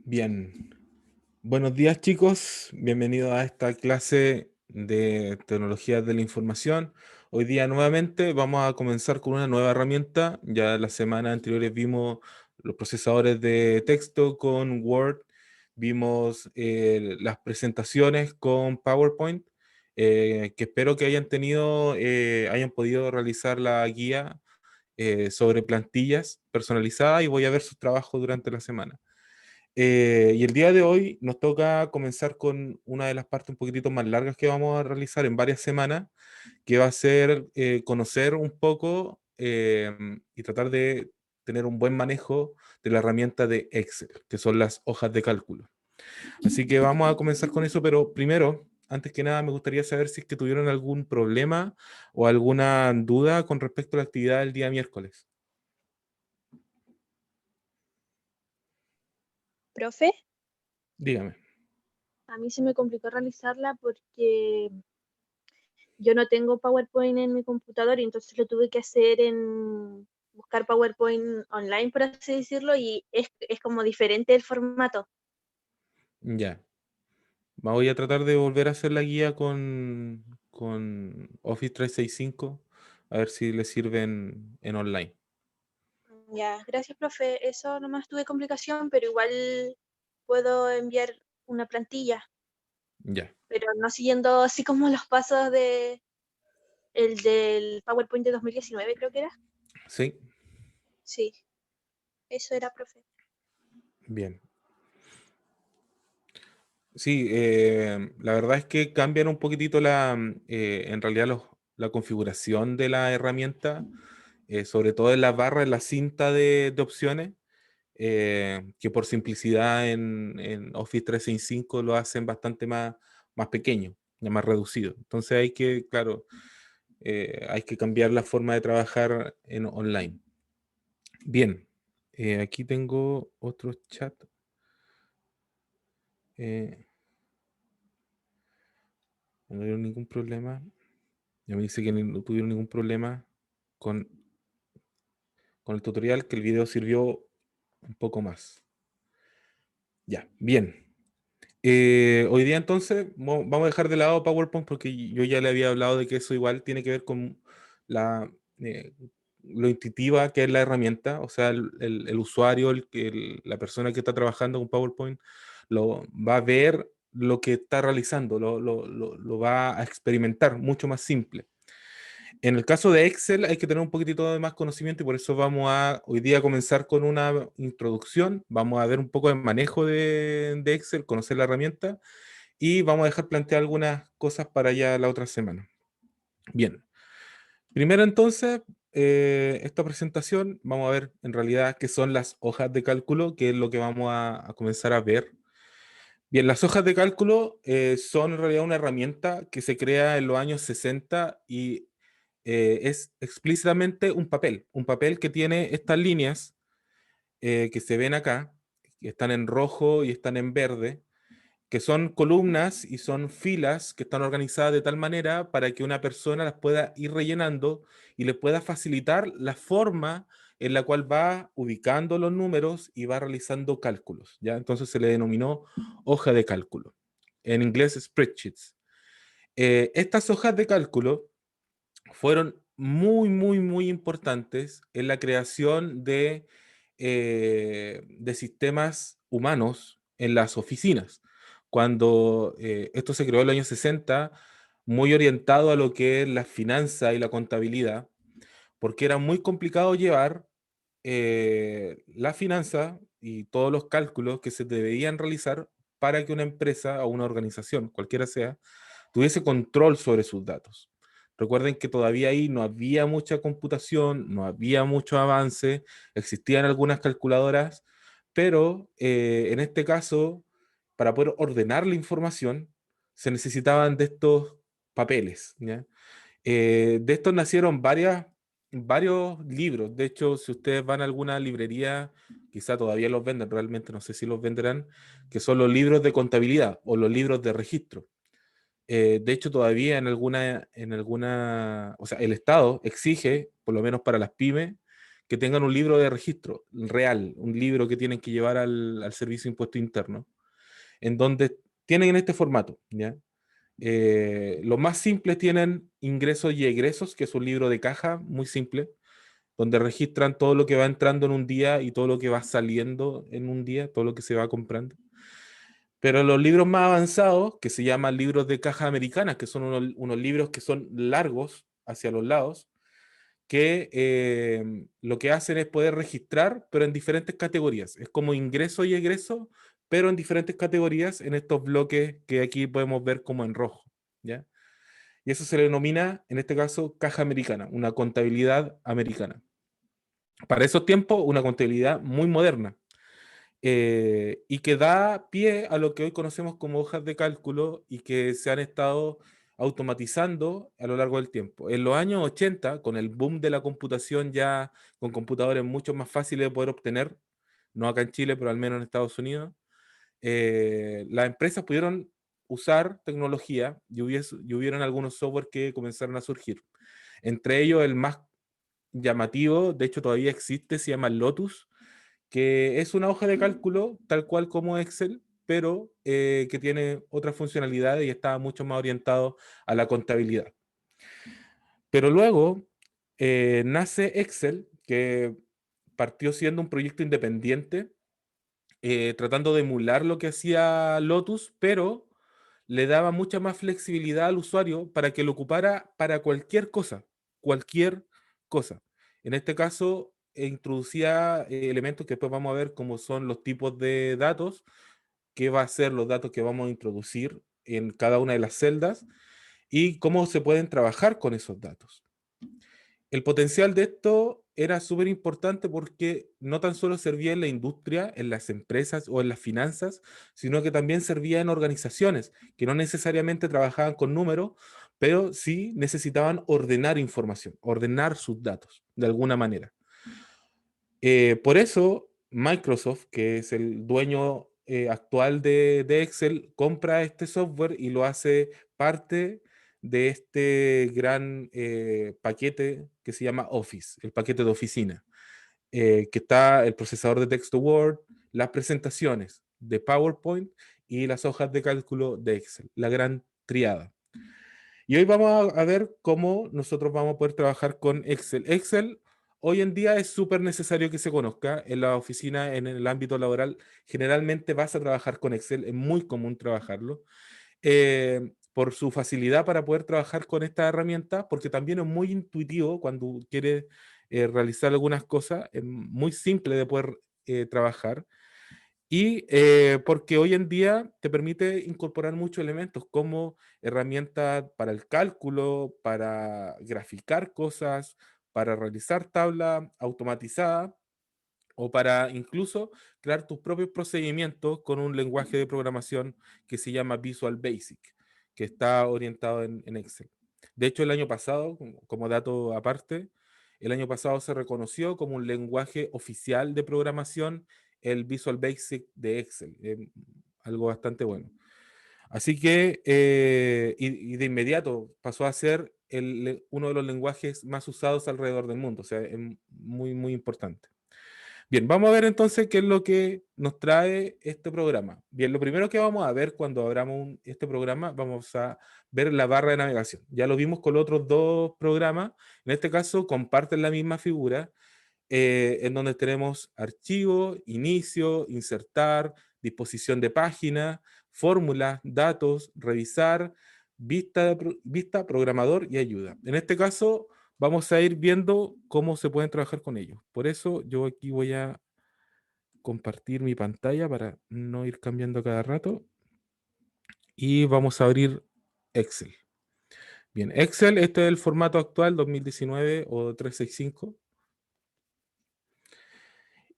Bien, buenos días chicos, bienvenidos a esta clase de tecnologías de la información. Hoy día nuevamente vamos a comenzar con una nueva herramienta. Ya las semanas anteriores vimos los procesadores de texto con Word, vimos las presentaciones con PowerPoint, que espero que hayan podido realizar la guía sobre plantillas personalizadas y voy a ver sus trabajos durante la semana. Y el día de hoy nos toca comenzar con una de las partes un poquitito más largas que vamos a realizar en varias semanas, que va a ser conocer un poco y tratar de tener un buen manejo de la herramienta de Excel, que son las hojas de cálculo. Así que vamos a comenzar con eso, pero primero, antes que nada, me gustaría saber si es que tuvieron algún problema o alguna duda con respecto a la actividad del día miércoles. Profe, Dígame. a mí se me complicó realizarla porque yo no tengo PowerPoint en mi computador y entonces lo tuve que hacer en buscar PowerPoint online, por así decirlo, y es como diferente el formato. Ya. Voy a tratar de volver a hacer la guía con Office 365, a ver si le sirven en online. Ya, gracias, profe. Eso nomás tuve complicación, pero igual puedo enviar una plantilla, Ya, pero no siguiendo así como los pasos de el del PowerPoint de 2019, creo que era. sí, Sí, eso era, profe. bien. Sí, la verdad es que cambian un poquitito en realidad la configuración de la herramienta, sobre todo en la barra, en la cinta de opciones, que por simplicidad en Office 365 lo hacen bastante más pequeño, ya más reducido. Entonces hay que, claro, hay que cambiar la forma de trabajar en online. Bien, aquí tengo otro chat. eh, no tuvieron ningún problema. Ya me dice que no tuvieron ningún problema con, con el tutorial, que el video sirvió un poco más. Ya, bien. Hoy día entonces vamos a dejar de lado PowerPoint porque yo ya le había hablado de que eso igual tiene que ver con la, eh, lo intuitiva que es la herramienta, o sea, el usuario, la persona que está trabajando con PowerPoint, va a ver lo que está realizando, lo va a experimentar mucho más simple. En el caso de Excel hay que tener un poquitito de más conocimiento y por eso vamos a hoy día comenzar con una introducción, vamos a ver un poco de manejo de Excel, conocer la herramienta y vamos a dejar plantear algunas cosas para ya la otra semana. Bien, primero entonces, esta presentación, vamos a ver en realidad qué son las hojas de cálculo, que es lo que vamos a comenzar a ver. Bien, las hojas de cálculo son en realidad una herramienta que se crea en los años 60 y es explícitamente un papel que tiene estas líneas que se ven acá, que están en rojo y están en verde, que son columnas y son filas que están organizadas de tal manera para que una persona las pueda ir rellenando y le pueda facilitar la forma en la cual va ubicando los números y va realizando cálculos, ¿ya? Entonces se le denominó hoja de cálculo. En inglés, spreadsheets. Estas hojas de cálculo fueron muy importantes en la creación de sistemas humanos en las oficinas. Cuando esto se creó en los años 60, muy orientado a lo que es la finanza y la contabilidad, porque era muy complicado llevar la finanza y todos los cálculos que se debían realizar para que una empresa o una organización, cualquiera sea, tuviese control sobre sus datos. Recuerden que todavía ahí no había mucha computación, no había mucho avance, existían algunas calculadoras, pero en este caso, para poder ordenar la información, se necesitaban de estos papeles, ¿ya? De estos nacieron varios libros. De hecho, si ustedes van a alguna librería, quizá todavía los venden, realmente no sé si los venderán, que son los libros de contabilidad o los libros de registro. De hecho, todavía o sea, el Estado exige, por lo menos para las pymes, que tengan un libro de registro real, un libro que tienen que llevar al Servicio de Impuesto Interno, en donde tienen en este formato, ¿ya? Los más simples tienen ingresos y egresos, que es un libro de caja muy simple, donde registran todo lo que va entrando en un día y todo lo que va saliendo en un día, todo lo que se va comprando. Pero los libros más avanzados, que se llaman libros de caja americanas, que son unos libros que son largos hacia los lados, que lo que hacen es poder registrar, pero en diferentes categorías. Es como ingreso y egreso, pero en diferentes categorías en estos bloques que aquí podemos ver como en rojo, ¿ya? Y eso se le denomina, en este caso, caja americana, una contabilidad americana. Para esos tiempos, una contabilidad muy moderna, y que da pie a lo que hoy conocemos como hojas de cálculo y que se han estado automatizando a lo largo del tiempo. En los años 80, con el boom de la computación, ya con computadores mucho más fáciles de poder obtener, no acá en Chile, pero al menos en Estados Unidos, las empresas pudieron usar tecnología y hubieron algunos software que comenzaron a surgir. Entre ellos, el más llamativo, de hecho todavía existe, se llama Lotus, que es una hoja de cálculo tal cual como Excel, pero que tiene otras funcionalidades y está mucho más orientado a la contabilidad. Pero luego nace Excel, que partió siendo un proyecto independiente, tratando de emular lo que hacía Lotus, pero le daba mucha más flexibilidad al usuario para que lo ocupara para cualquier cosa, cualquier cosa. En este caso, introducía elementos que después vamos a ver, como son los tipos de datos, qué va a ser los datos que vamos a introducir en cada una de las celdas y cómo se pueden trabajar con esos datos. El potencial de esto era súper importante porque no tan solo servía en la industria, en las empresas o en las finanzas, sino que también servía en organizaciones que no necesariamente trabajaban con números, pero sí necesitaban ordenar información, ordenar sus datos de alguna manera. Por eso Microsoft, que es el dueño actual de Excel, compra este software y lo hace parte de este gran paquete que se llama Office, el paquete de oficina, que está el procesador de texto Word, las presentaciones de PowerPoint y las hojas de cálculo de Excel, la gran triada. Y hoy vamos a ver cómo nosotros vamos a poder trabajar con Excel. Excel hoy en día es súper necesario que se conozca. En la oficina, en el ámbito laboral, generalmente vas a trabajar con Excel, es muy común trabajarlo. Por su facilidad para poder trabajar con esta herramienta, porque también es muy intuitivo cuando quieres realizar algunas cosas, es muy simple de poder trabajar. Y porque hoy en día te permite incorporar muchos elementos como herramientas para el cálculo, para graficar cosas, para realizar tabla automatizada o para incluso crear tus propios procedimientos con un lenguaje de programación que se llama Visual Basic, que está orientado en Excel. De hecho, el año pasado, como dato aparte, el año pasado se reconoció como un lenguaje oficial de programación el Visual Basic de Excel, algo bastante bueno. Así que, y de inmediato pasó a ser uno de los lenguajes más usados alrededor del mundo, o sea, es muy, muy importante. Bien, vamos a ver entonces qué es lo que nos trae este programa. Bien, lo primero que vamos a ver cuando abramos este programa, vamos a ver la barra de navegación. Ya lo vimos con los otros dos programas. En este caso, comparten la misma figura, en donde tenemos archivo, inicio, insertar, disposición de página, fórmulas, datos, revisar, vista, programador y ayuda. En este caso, vamos a ir viendo cómo se pueden trabajar con ellos. Por eso yo aquí voy a compartir mi pantalla para no ir cambiando cada rato y vamos a abrir Excel. Bien, Excel, este es el formato actual 2019 o 365.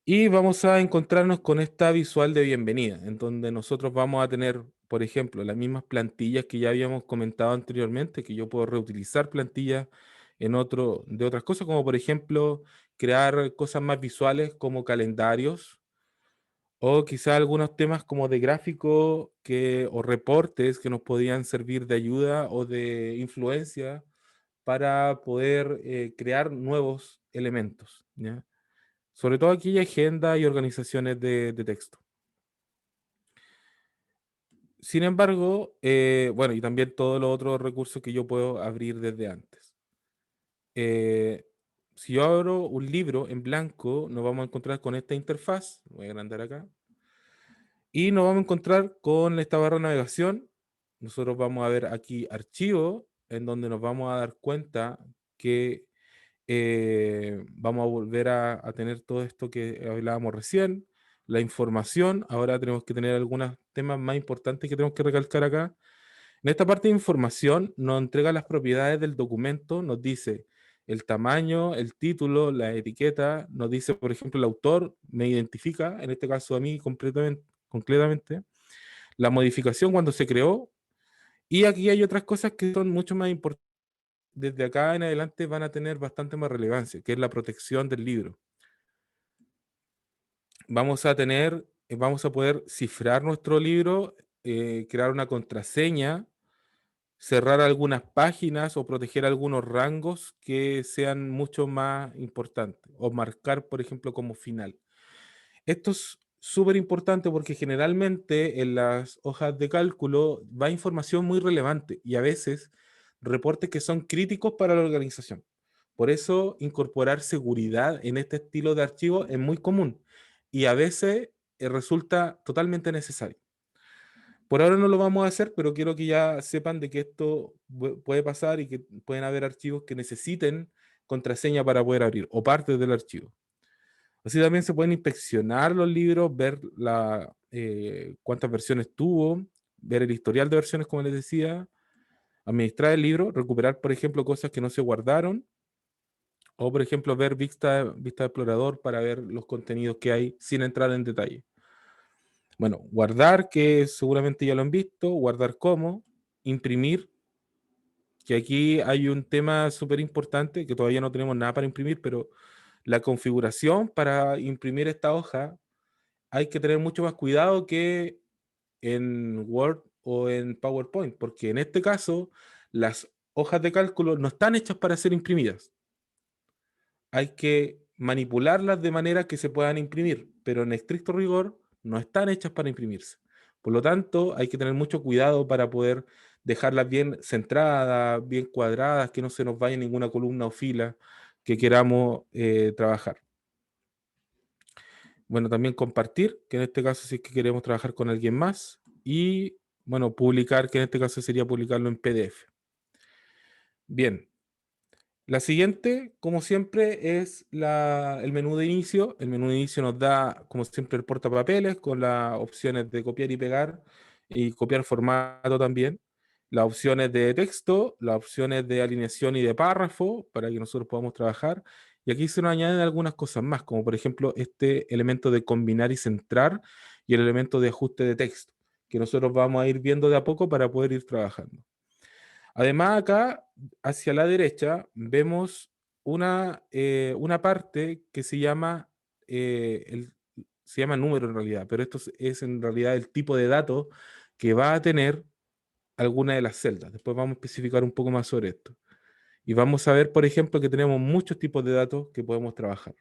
Y vamos a encontrarnos con esta visual de bienvenida, en donde nosotros vamos a tener, por ejemplo, las mismas plantillas que ya habíamos comentado anteriormente, que yo puedo reutilizar plantillas de otras cosas, como por ejemplo crear cosas más visuales como calendarios o quizá algunos temas como de gráfico o reportes que nos podían servir de ayuda o de influencia para poder crear nuevos elementos, ¿ya? sobre todo aquí hay agenda y organizaciones de texto. Sin embargo, bueno, y también todos los otros recursos que yo puedo abrir desde antes. Eh, si yo abro un libro en blanco, nos vamos a encontrar con esta interfaz, voy a agrandar acá, y nos vamos a encontrar con esta barra de navegación. Nosotros vamos a ver aquí archivo, en donde nos vamos a dar cuenta que vamos a volver a tener todo esto que hablábamos recién, la información. Ahora tenemos que tener algunos temas más importantes que tenemos que recalcar acá. En esta parte de información nos entrega las propiedades del documento, nos dice el tamaño, el título, la etiqueta, nos dice, por ejemplo, el autor, me identifica, en este caso a mí completamente, la modificación cuando se creó, y aquí hay otras cosas que son mucho más importantes. Desde acá en adelante van a tener bastante más relevancia, que es la protección del libro. Vamos a poder cifrar nuestro libro, crear una contraseña, cerrar algunas páginas o proteger algunos rangos que sean mucho más importantes, o marcar, por ejemplo, como final. Esto es súper importante porque generalmente en las hojas de cálculo va información muy relevante y a veces reportes que son críticos para la organización. Por eso incorporar seguridad en este estilo de archivo es muy común y a veces resulta totalmente necesario. Por ahora no lo vamos a hacer, pero quiero que ya sepan de que esto puede pasar y que pueden haber archivos que necesiten contraseña para poder abrir o partes del archivo. Así también se pueden inspeccionar los libros, ver cuántas versiones tuvo, ver el historial de versiones, como les decía, administrar el libro, recuperar, por ejemplo, cosas que no se guardaron, o, por ejemplo, ver vista de explorador para ver los contenidos que hay sin entrar en detalle. Bueno, guardar, que seguramente ya lo han visto, guardar cómo, imprimir, que aquí hay un tema súper importante, que todavía no tenemos nada para imprimir, pero la configuración para imprimir esta hoja hay que tener mucho más cuidado que en Word o en PowerPoint, porque en este caso las hojas de cálculo no están hechas para ser imprimidas. Hay que manipularlas de manera que se puedan imprimir, pero en estricto rigor no están hechas para imprimirse. Por lo tanto, hay que tener mucho cuidado para poder dejarlas bien centradas, bien cuadradas, que no se nos vaya ninguna columna o fila que queramos trabajar. Bueno, también compartir, que en este caso sí es que queremos trabajar con alguien más, y bueno, publicar, que en este caso sería publicarlo en PDF. Bien, la siguiente, como siempre, es el menú de inicio. El menú de inicio nos da, como siempre, el portapapeles con las opciones de copiar y pegar y copiar formato también. Las opciones de texto, las opciones de alineación y de párrafo para que nosotros podamos trabajar. Y aquí se nos añaden algunas cosas más, como por ejemplo este elemento de combinar y centrar y el elemento de ajuste de texto, que nosotros vamos a ir viendo de a poco para poder ir trabajando. Además, acá, hacia la derecha, vemos una parte que se llama número en realidad, pero esto es en realidad el tipo de datos que va a tener alguna de las celdas. Después vamos a especificar un poco más sobre esto. Y vamos a ver, por ejemplo, que tenemos muchos tipos de datos que podemos trabajar.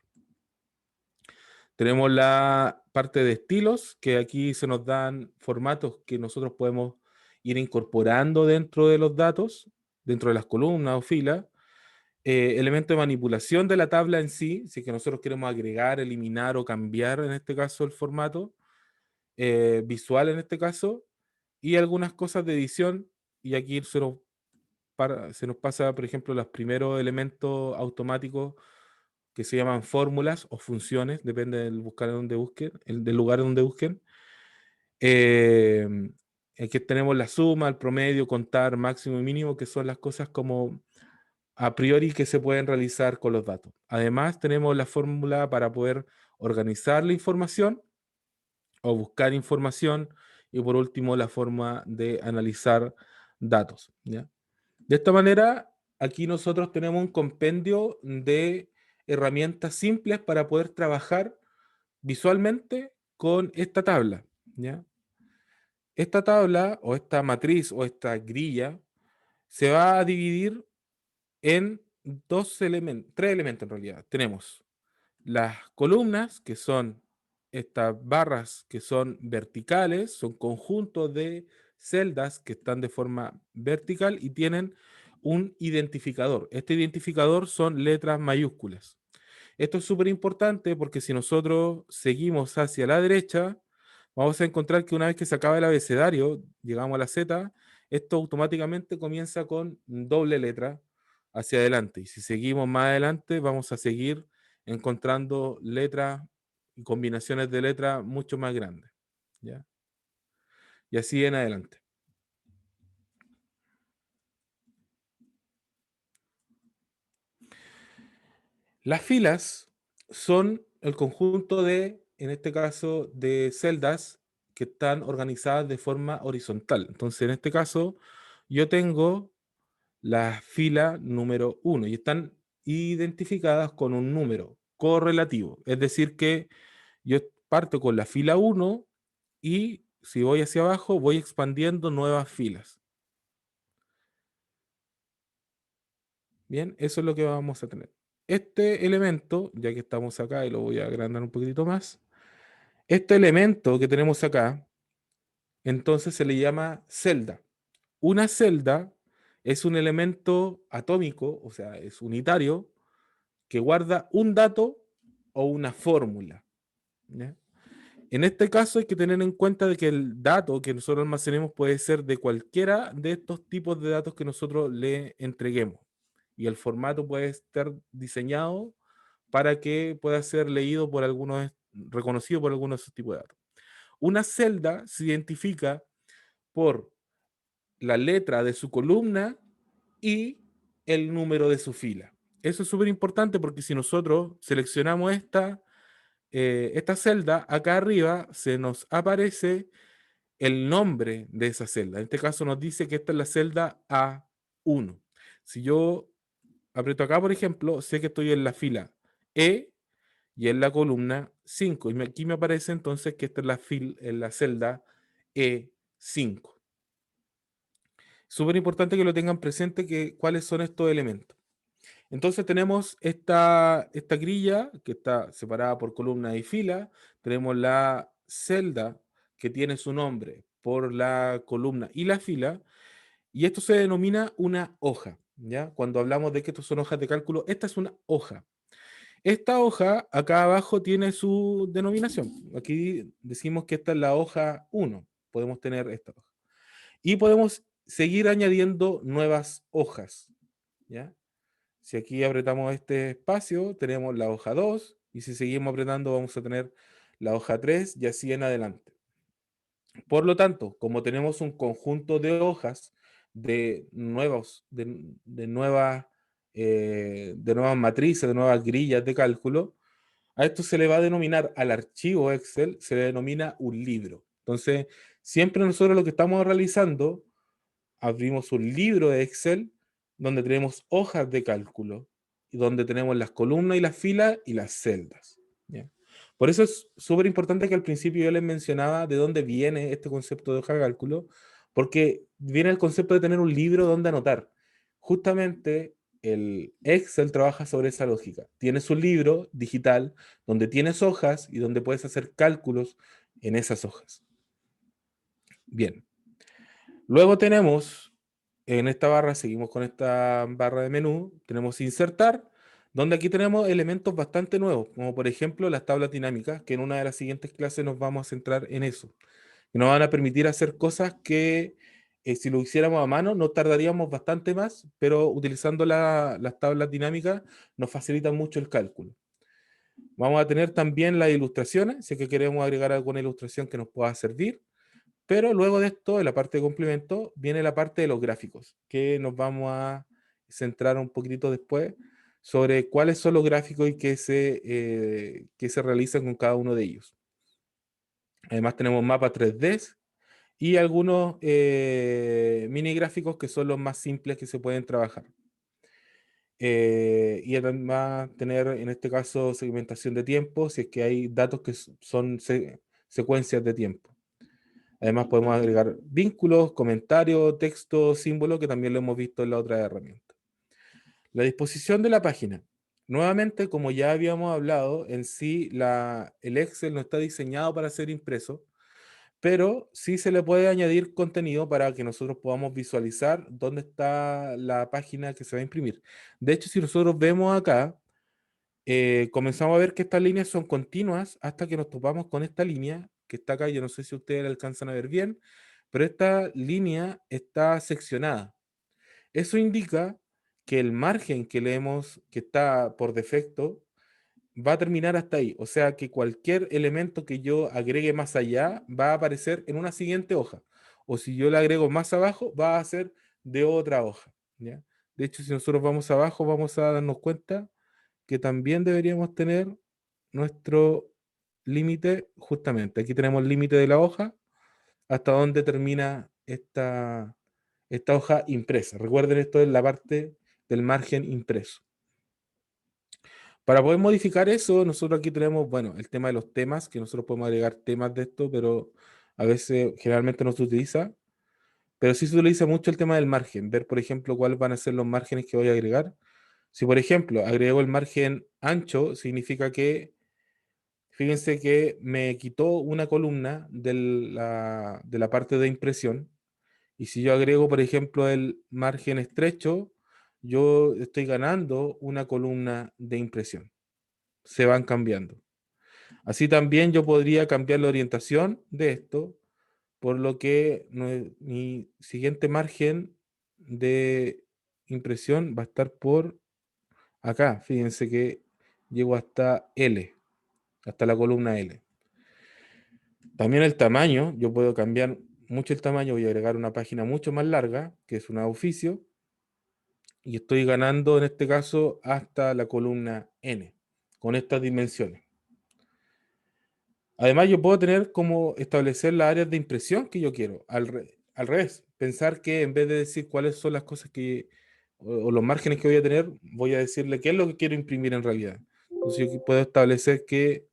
Tenemos la parte de estilos, que aquí se nos dan formatos que nosotros podemos ir incorporando dentro de los datos, dentro de las columnas o filas. Elemento de manipulación de la tabla en sí, si es que nosotros queremos agregar, eliminar o cambiar, en este caso, el formato. Visual, en este caso. Y algunas cosas de edición. Y aquí se nos pasa, por ejemplo, los primeros elementos automáticos que se llaman fórmulas o funciones, depende del buscar donde busquen, del lugar donde busquen. Eh, Aquí tenemos la suma, el promedio, contar, máximo y mínimo, que son las cosas como a priori que se pueden realizar con los datos. Además, tenemos la fórmula para poder organizar la información o buscar información, y por último la forma de analizar datos, ¿ya? De esta manera, aquí nosotros tenemos un compendio de herramientas simples para poder trabajar visualmente con esta tabla, ¿ya? Esta tabla o esta matriz o esta grilla se va a dividir en tres elementos en realidad. Tenemos las columnas, que son estas barras que son verticales, son conjuntos de celdas que están de forma vertical y tienen un identificador. Este identificador son letras mayúsculas. Esto es súper importante porque si nosotros seguimos hacia la derecha, vamos a encontrar que una vez que se acaba el abecedario, llegamos a la Z, esto automáticamente comienza con doble letra hacia adelante. Y si seguimos más adelante, vamos a seguir encontrando letras y combinaciones de letras mucho más grandes. ¿Ya? Y así en adelante. Las filas son el conjunto de, en este caso, de celdas que están organizadas de forma horizontal. Entonces, en este caso, yo tengo la fila número 1 y están identificadas con un número correlativo. Es decir, que yo parto con la fila 1 y si voy hacia abajo, voy expandiendo nuevas filas. Bien, eso es lo que vamos a tener. Este elemento, ya que estamos acá y lo voy a agrandar un poquitito más, este elemento que tenemos acá, entonces se le llama celda. Una celda es un elemento atómico, o sea, es unitario, que guarda un dato o una fórmula. ¿Ya? En este caso hay que tener en cuenta de que el dato que nosotros almacenemos puede ser de cualquiera de estos tipos de datos que nosotros le entreguemos. Y el formato puede estar diseñado para que pueda ser leído por algunos, reconocido por algunos de esos tipos de datos. Una celda se identifica por la letra de su columna y el número de su fila. Eso es súper importante porque si nosotros seleccionamos esta celda, acá arriba se nos aparece el nombre de esa celda. En este caso nos dice que esta es la celda A1. Si yo aprieto acá, por ejemplo, sé que estoy en la fila E y en la columna 5. Y aquí me aparece entonces que esta es en la celda E5. Súper importante que lo tengan presente que cuáles son estos elementos. Entonces tenemos esta grilla que está separada por columna y fila. Tenemos la celda que tiene su nombre por la columna y la fila. Y esto se denomina una hoja. ¿Ya? Cuando hablamos de que estos son hojas de cálculo, esta es una hoja. Esta hoja acá abajo tiene su denominación. Aquí decimos que esta es la hoja 1. Podemos tener esta hoja. Y podemos seguir añadiendo nuevas hojas. ¿Ya? Si aquí apretamos este espacio, tenemos la hoja 2. Y si seguimos apretando, vamos a tener la hoja 3 y así en adelante. Por lo tanto, como tenemos un conjunto de hojas de nuevas matrices, de nuevas grillas de cálculo, a esto se le va a denominar, al archivo Excel, se le denomina un libro. Entonces, siempre nosotros lo que estamos realizando, abrimos un libro de Excel donde tenemos hojas de cálculo y donde tenemos las columnas y las filas y las celdas. ¿Ya? Por eso es súper importante que al principio yo les mencionaba de dónde viene este concepto de hoja de cálculo, porque viene el concepto de tener un libro donde anotar. Justamente el Excel trabaja sobre esa lógica. Tienes un libro digital donde tienes hojas y donde puedes hacer cálculos en esas hojas. Bien. Luego tenemos, en esta barra, seguimos con esta barra de menú, tenemos insertar, donde aquí tenemos elementos bastante nuevos, como por ejemplo las tablas dinámicas, que en una de las siguientes clases nos vamos a centrar en eso. Que nos van a permitir hacer cosas que si lo hiciéramos a mano nos tardaríamos bastante más, pero utilizando las tablas dinámicas nos facilitan mucho el cálculo. Vamos a tener también las ilustraciones, si es que queremos agregar alguna ilustración que nos pueda servir. Pero luego de esto, en la parte de complemento, viene la parte de los gráficos, que nos vamos a centrar un poquitito después sobre cuáles son los gráficos y que se realizan con cada uno de ellos. Además tenemos mapas 3D y algunos mini gráficos que son los más simples que se pueden trabajar. Y además tener en este caso segmentación de tiempo, si es que hay datos que son secuencias de tiempo. Además podemos agregar vínculos, comentarios, texto, símbolos, que también lo hemos visto en la otra herramienta. La disposición de la página. Nuevamente, como ya habíamos hablado, en sí el Excel no está diseñado para ser impreso, pero sí se le puede añadir contenido para que nosotros podamos visualizar dónde está la página que se va a imprimir. De hecho, si nosotros vemos acá, comenzamos a ver que estas líneas son continuas hasta que nos topamos con esta línea que está acá. Yo no sé si ustedes la alcanzan a ver bien, pero esta línea está seccionada. Eso indica que el margen que leemos, que está por defecto, va a terminar hasta ahí. O sea que cualquier elemento que yo agregue más allá va a aparecer en una siguiente hoja. O si yo le agrego más abajo, va a ser de otra hoja. ¿Ya? De hecho, si nosotros vamos abajo, vamos a darnos cuenta que también deberíamos tener nuestro límite justamente. Aquí tenemos el límite de la hoja hasta donde termina esta hoja impresa. Recuerden, esto es la parte del margen impreso. Para poder modificar eso, nosotros aquí tenemos, bueno, el tema de los temas, que nosotros podemos agregar temas de esto, pero a veces generalmente no se utiliza. Pero sí se utiliza mucho el tema del margen, ver, por ejemplo, cuáles van a ser los márgenes que voy a agregar. Si, por ejemplo, agrego el margen ancho, significa que, fíjense que me quitó una columna de la parte de impresión. Y si yo agrego, por ejemplo, el margen estrecho, yo estoy ganando una columna de impresión. Se van cambiando. Así también yo podría cambiar la orientación de esto, por lo que mi siguiente margen de impresión va a estar por acá. Fíjense que llego hasta L, hasta la columna L. También el tamaño, yo puedo cambiar mucho el tamaño, voy a agregar una página mucho más larga, que es un oficio, y estoy ganando en este caso hasta la columna N, con estas dimensiones. Además, yo puedo tener como establecer las áreas de impresión que yo quiero. Al revés, pensar que en vez de decir cuáles son las cosas o los márgenes que voy a tener, voy a decirle qué es lo que quiero imprimir en realidad. Entonces, yo aquí puedo establecer que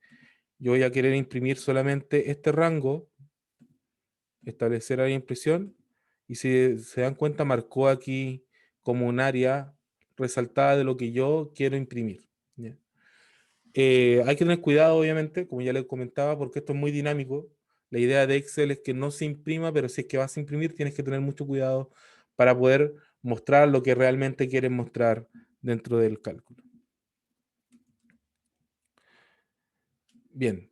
yo voy a querer imprimir solamente este rango, establecer área de impresión, y si se dan cuenta, marcó aquí como un área resaltada de lo que yo quiero imprimir. ¿Ya? Hay que tener cuidado, obviamente, como ya les comentaba, porque esto es muy dinámico. La idea de Excel es que no se imprima, pero si es que vas a imprimir, tienes que tener mucho cuidado para poder mostrar lo que realmente quieres mostrar dentro del cálculo. Bien,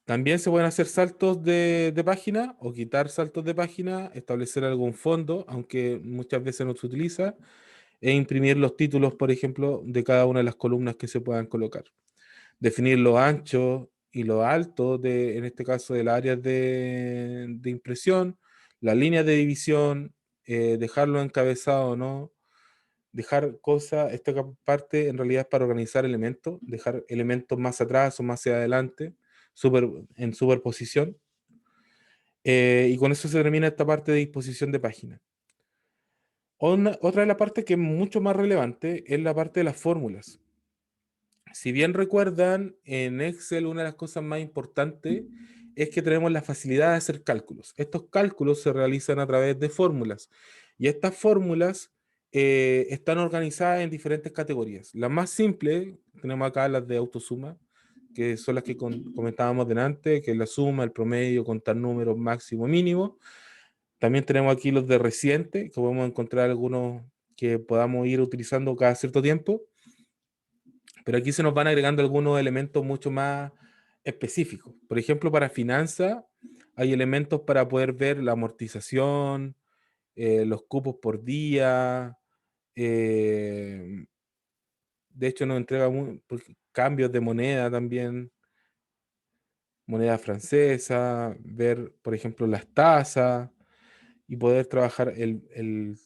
también se pueden hacer saltos de página o quitar saltos de página, establecer algún fondo, aunque muchas veces no se utiliza, e imprimir los títulos, por ejemplo, de cada una de las columnas que se puedan colocar. Definir lo ancho y lo alto en este caso, de las áreas de impresión, las líneas de división, dejarlo encabezado o no, dejar cosas, esta parte en realidad es para organizar elementos, dejar elementos más atrás o más hacia adelante, en superposición, y con eso se termina esta parte de disposición de página. Otra de las partes que es mucho más relevante es la parte de las fórmulas. Si bien recuerdan, en Excel una de las cosas más importantes es que tenemos la facilidad de hacer cálculos. Estos cálculos se realizan a través de fórmulas y estas fórmulas están organizadas en diferentes categorías. Las más simples, tenemos acá las de autosuma, que son las que comentábamos delante, que es la suma, el promedio, contar números máximo, mínimo. También tenemos aquí los de reciente, que podemos encontrar algunos que podamos ir utilizando cada cierto tiempo. Pero aquí se nos van agregando algunos elementos mucho más específicos. Por ejemplo, para finanzas hay elementos para poder ver la amortización, los cupos por día. eh, de hecho, nos entrega cambios de moneda también, moneda francesa, ver, por ejemplo, las tasas y poder trabajar el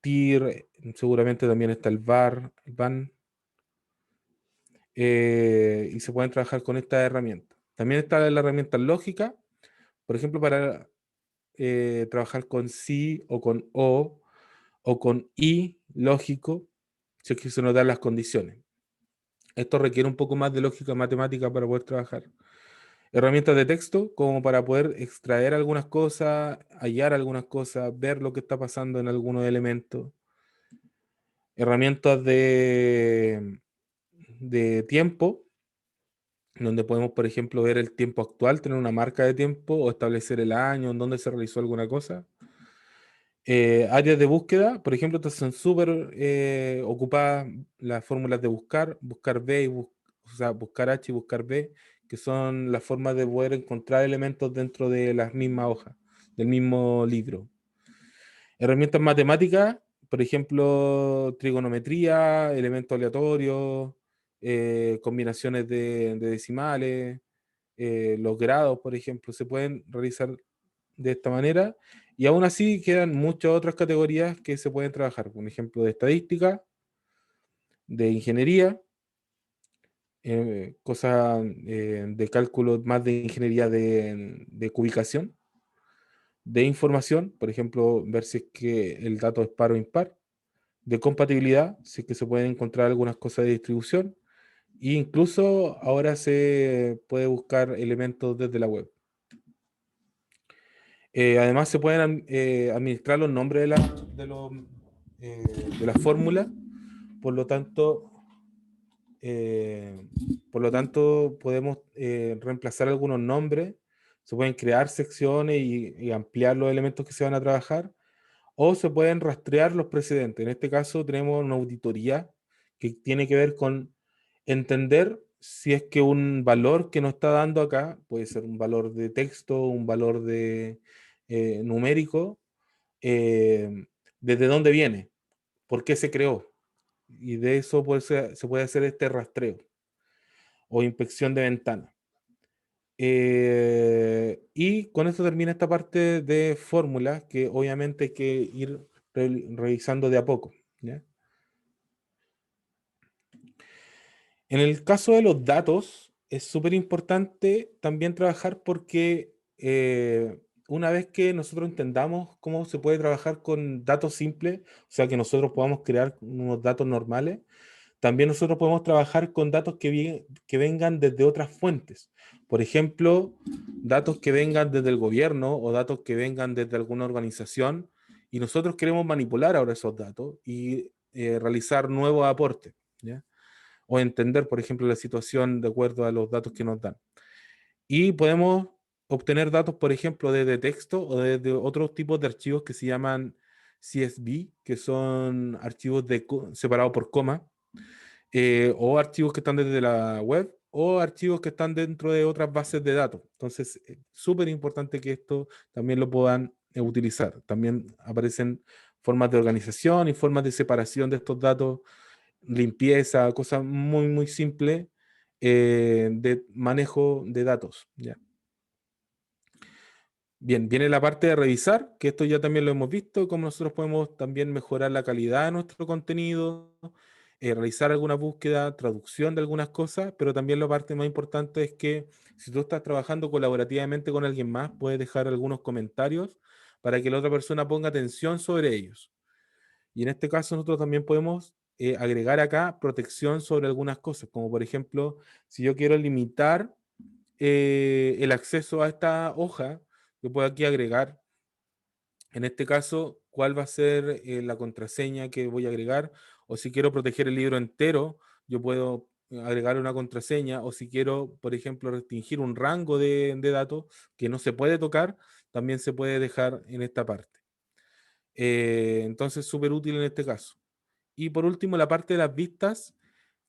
TIR. Seguramente también está el VAR, el BAN. Y se pueden trabajar con esta herramienta. También está la herramienta lógica, por ejemplo, para trabajar con sí o con o con y lógico, si es que se nos dan las condiciones. Esto requiere un poco más de lógica matemática para poder trabajar. Herramientas de texto, como para poder extraer algunas cosas, hallar algunas cosas, ver lo que está pasando en algunos elementos. Herramientas de tiempo, donde podemos, por ejemplo, ver el tiempo actual, tener una marca de tiempo o establecer el año en donde se realizó alguna cosa. Áreas de búsqueda, por ejemplo, estas son súper ocupadas las fórmulas de buscar, buscar B, o sea, buscar H y buscar B, que son las formas de poder encontrar elementos dentro de las mismas hojas, del mismo libro. Herramientas matemáticas, por ejemplo, trigonometría, elementos aleatorios, combinaciones de decimales, los grados, por ejemplo, se pueden realizar de esta manera. Y aún así quedan muchas otras categorías que se pueden trabajar. Por ejemplo, de estadística, de ingeniería, cosas de cálculo más de ingeniería de cubicación, de información, por ejemplo, ver si es que el dato es par o impar, de compatibilidad, si es que se pueden encontrar algunas cosas de distribución, e incluso ahora se puede buscar elementos desde la web. Además, se pueden administrar los nombres eh, de las fórmulas, por lo tanto, eh, podemos reemplazar algunos nombres, se pueden crear secciones y ampliar los elementos que se van a trabajar, o se pueden rastrear los precedentes. En este caso, tenemos una auditoría que tiene que ver con entender si es que un valor que nos está dando acá, puede ser un valor de texto, un valor de numérico, eh, desde dónde viene, por qué se creó. Y de eso se puede hacer este rastreo o inspección de ventana. Y con esto termina esta parte de fórmulas que obviamente hay que ir revisando de a poco. ¿Ya? En el caso de los datos, es súper importante también trabajar porque una vez que nosotros entendamos cómo se puede trabajar con datos simples, o sea, que nosotros podamos crear unos datos normales, también nosotros podemos trabajar con datos que vengan desde otras fuentes. Por ejemplo, datos que vengan desde el gobierno o datos que vengan desde alguna organización y nosotros queremos manipular ahora esos datos y realizar nuevos aportes, ¿ya? O entender, por ejemplo, la situación de acuerdo a los datos que nos dan. Y podemos obtener datos, por ejemplo, desde texto o desde otros tipos de archivos que se llaman CSV, que son archivos separados por coma, o archivos que están desde la web, o archivos que están dentro de otras bases de datos. Entonces, súper importante que esto también lo puedan utilizar. También aparecen formas de organización y formas de separación de estos datos, limpieza, cosas muy, muy simples de manejo de datos. ¿Ya? Bien, viene la parte de revisar, que esto ya también lo hemos visto, cómo nosotros podemos también mejorar la calidad de nuestro contenido, realizar alguna búsqueda, traducción de algunas cosas, pero también la parte más importante es que si tú estás trabajando colaborativamente con alguien más, puedes dejar algunos comentarios para que la otra persona ponga atención sobre ellos. Y en este caso nosotros también podemos agregar acá protección sobre algunas cosas, como por ejemplo, si yo quiero limitar el acceso a esta hoja, yo puedo aquí agregar, en este caso, cuál va a ser la contraseña que voy a agregar, o si quiero proteger el libro entero, yo puedo agregar una contraseña, o si quiero, por ejemplo, restringir un rango de datos que no se puede tocar, también se puede dejar en esta parte. Entonces, súper útil en este caso. Y por último, la parte de las vistas,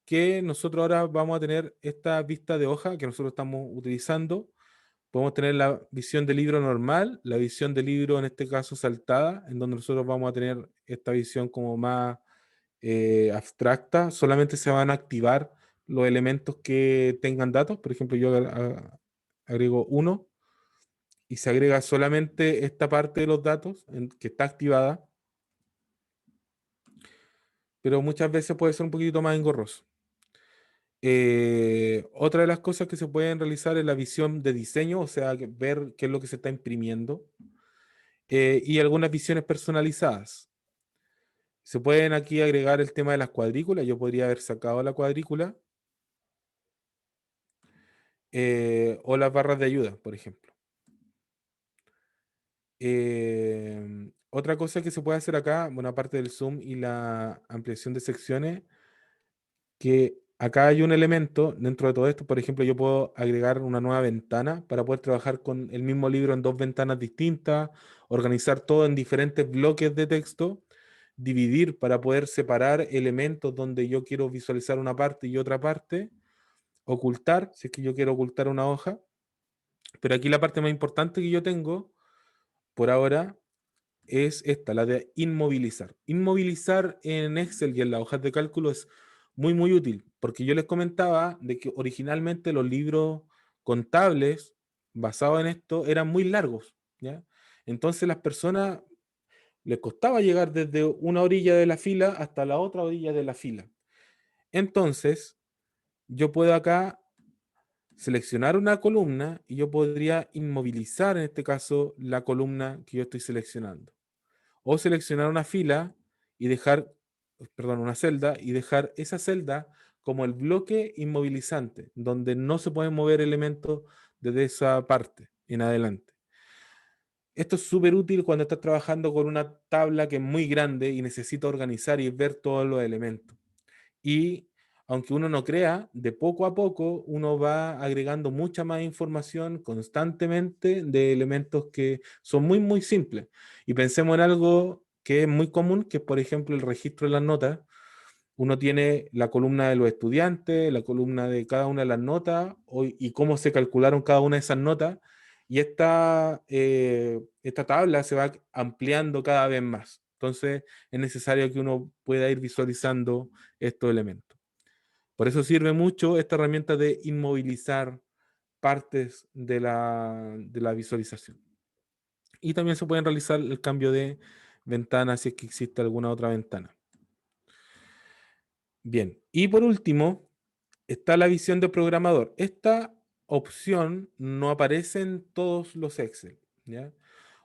que nosotros ahora vamos a tener esta vista de hoja que nosotros estamos utilizando. Podemos tener la visión del libro normal, la visión del libro en este caso saltada, en donde nosotros vamos a tener esta visión como más abstracta. Solamente se van a activar los elementos que tengan datos. Por ejemplo, yo agrego uno y se agrega solamente esta parte de los datos que está activada, pero muchas veces puede ser un poquito más engorroso. Otra de las cosas que se pueden realizar es la visión de diseño, o sea, ver qué es lo que se está imprimiendo, y algunas visiones personalizadas. Se pueden aquí agregar el tema de las cuadrículas. Yo podría haber sacado la cuadrícula o las barras de ayuda, por ejemplo. Otra cosa que se puede hacer acá, bueno, aparte del zoom y la ampliación de secciones, que acá hay un elemento dentro de todo esto. Por ejemplo, yo puedo agregar una nueva ventana para poder trabajar con el mismo libro en dos ventanas distintas, organizar todo en diferentes bloques de texto, dividir para poder separar elementos donde yo quiero visualizar una parte y otra parte, ocultar, si es que yo quiero ocultar una hoja. Pero aquí la parte más importante que yo tengo por ahora es esta, la de inmovilizar. Inmovilizar en Excel y en las hojas de cálculo es muy, muy útil, porque yo les comentaba de que originalmente los libros contables basados en esto eran muy largos, ¿ya? Entonces las personas les costaba llegar desde una orilla de la fila hasta la otra orilla de la fila. Entonces, yo puedo acá seleccionar una columna y yo podría inmovilizar en este caso la columna que yo estoy seleccionando. O seleccionar una fila y dejar, perdón, una celda y dejar esa celda como el bloque inmovilizante, donde no se pueden mover elementos desde esa parte en adelante. Esto es súper útil cuando estás trabajando con una tabla que es muy grande y necesita organizar y ver todos los elementos. Y aunque uno no crea, de poco a poco uno va agregando mucha más información constantemente de elementos que son muy, muy simples. Y pensemos en algo que es muy común, que es, por ejemplo, el registro de las notas. Uno tiene la columna de los estudiantes, la columna de cada una de las notas y cómo se calcularon cada una de esas notas. Y esta tabla se va ampliando cada vez más. Entonces es necesario que uno pueda ir visualizando estos elementos. Por eso sirve mucho esta herramienta de inmovilizar partes de la visualización. Y también se pueden realizar el cambio de ventana si es que existe alguna otra ventana. Bien, y por último está la visión de programador. Esta opción no aparece en todos los Excel, ¿ya?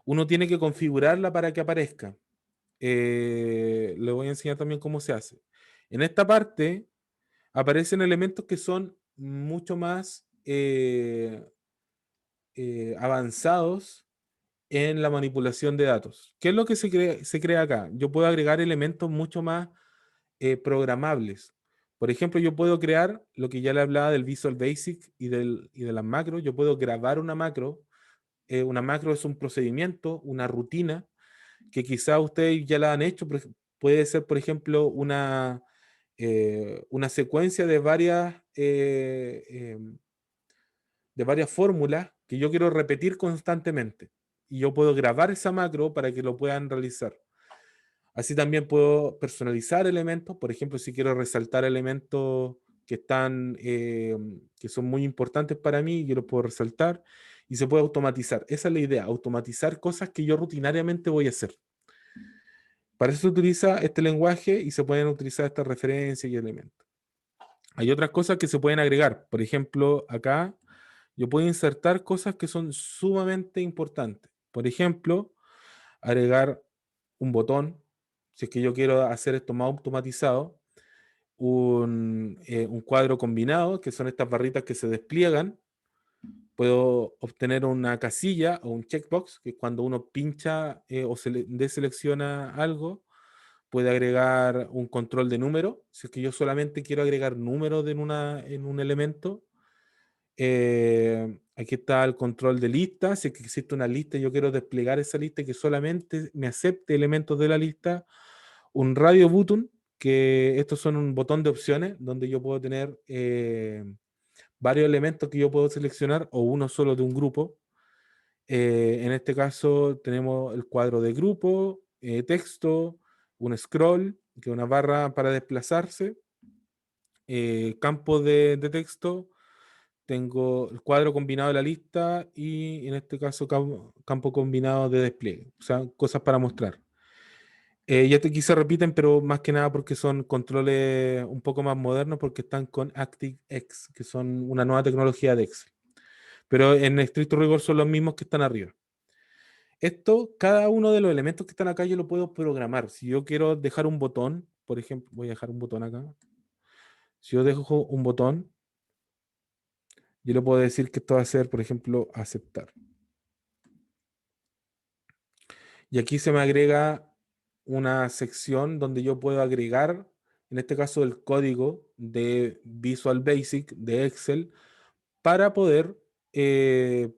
Uno tiene que configurarla para que aparezca. Le voy a enseñar también cómo se hace. En esta parte aparecen elementos que son mucho más avanzados en la manipulación de datos. ¿Qué es lo que se crea acá? Yo puedo agregar elementos mucho más programables. Por ejemplo, yo puedo crear lo que ya le hablaba del Visual Basic y de las macros. Yo puedo grabar una macro. Una macro es un procedimiento, una rutina que quizá ustedes ya la han hecho. Puede ser, por ejemplo, una secuencia de varias fórmulas que yo quiero repetir constantemente. Y yo puedo grabar esa macro para que lo puedan realizar. Así también puedo personalizar elementos. Por ejemplo, si quiero resaltar elementos que son muy importantes para mí, yo los puedo resaltar y se puede automatizar. Esa es la idea, automatizar cosas que yo rutinariamente voy a hacer. Para eso se utiliza este lenguaje y se pueden utilizar estas referencias y elementos. Hay otras cosas que se pueden agregar. Por ejemplo, acá yo puedo insertar cosas que son sumamente importantes. Por ejemplo, agregar un botón, si es que yo quiero hacer esto más automatizado, un cuadro combinado, que son estas barritas que se despliegan. Puedo obtener una casilla o un checkbox, que cuando uno pincha o deselecciona algo, puede agregar un control de número. Si es que yo solamente quiero agregar números en un elemento, aquí está el control de lista. Si es que existe una lista y yo quiero desplegar esa lista y que solamente me acepte elementos de la lista, un radio button, que estos son un botón de opciones donde yo puedo tener varios elementos que yo puedo seleccionar o uno solo de un grupo. En este caso tenemos el cuadro de grupo, texto, un scroll, que es una barra para desplazarse, campo de texto, tengo el cuadro combinado de la lista y en este caso campo combinado de despliegue, o sea, cosas para mostrar. Y aquí se repiten, pero más que nada porque son controles un poco más modernos, porque están con ActiveX, que son una nueva tecnología de Excel. Pero en estricto rigor son los mismos que están arriba. Esto, cada uno de los elementos que están acá, yo lo puedo programar. Si yo quiero dejar un botón, por ejemplo, voy a dejar un botón acá. Si yo dejo un botón, yo le puedo decir que esto va a ser, por ejemplo, aceptar. Y aquí se me agrega una sección donde yo puedo agregar en este caso el código de Visual Basic de Excel, para poder eh,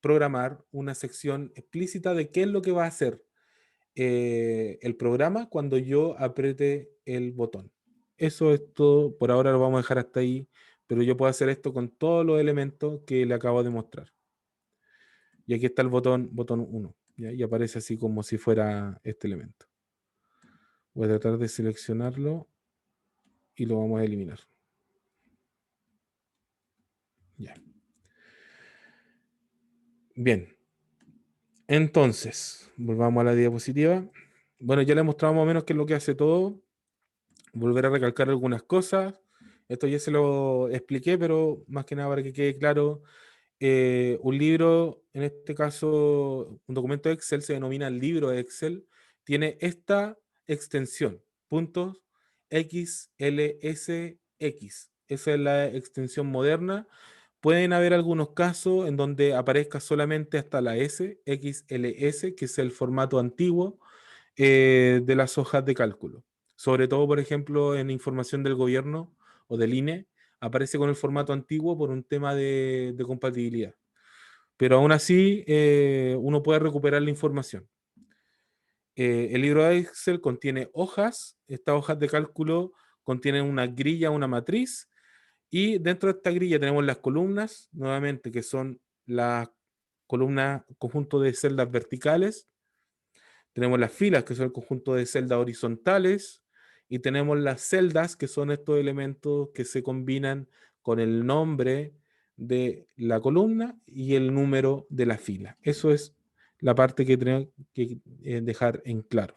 programar una sección explícita de qué es lo que va a hacer el programa cuando yo apriete el botón. Eso es todo, por ahora lo vamos a dejar hasta ahí, pero yo puedo hacer esto con todos los elementos que le acabo de mostrar. Y aquí está el botón 1, ¿ya? Y aparece así como si fuera este elemento. Voy a tratar de seleccionarlo y lo vamos a eliminar. Ya. Bien. Entonces, volvamos a la diapositiva. Bueno, ya le he mostrado más o menos qué es lo que hace todo. Volver a recalcar algunas cosas. Esto ya se lo expliqué, pero más que nada para que quede claro, un libro, en este caso, un documento de Excel, se denomina libro de Excel, tiene esta extensión, puntos XLSX. Esa es la extensión moderna. Pueden haber algunos casos en donde aparezca solamente hasta la S, XLS, que es el formato antiguo de las hojas de cálculo. Sobre todo, por ejemplo, en información del gobierno o del INE, aparece con el formato antiguo por un tema de compatibilidad. Pero aún así, uno puede recuperar la información. El libro de Excel contiene hojas, estas hojas de cálculo contienen una grilla, una matriz, y dentro de esta grilla tenemos las columnas, nuevamente, que son las columnas, conjunto de celdas verticales. Tenemos las filas, que son el conjunto de celdas horizontales, y tenemos las celdas, que son estos elementos que se combinan con el nombre de la columna y el número de la fila. Eso es la parte que tenemos que dejar en claro.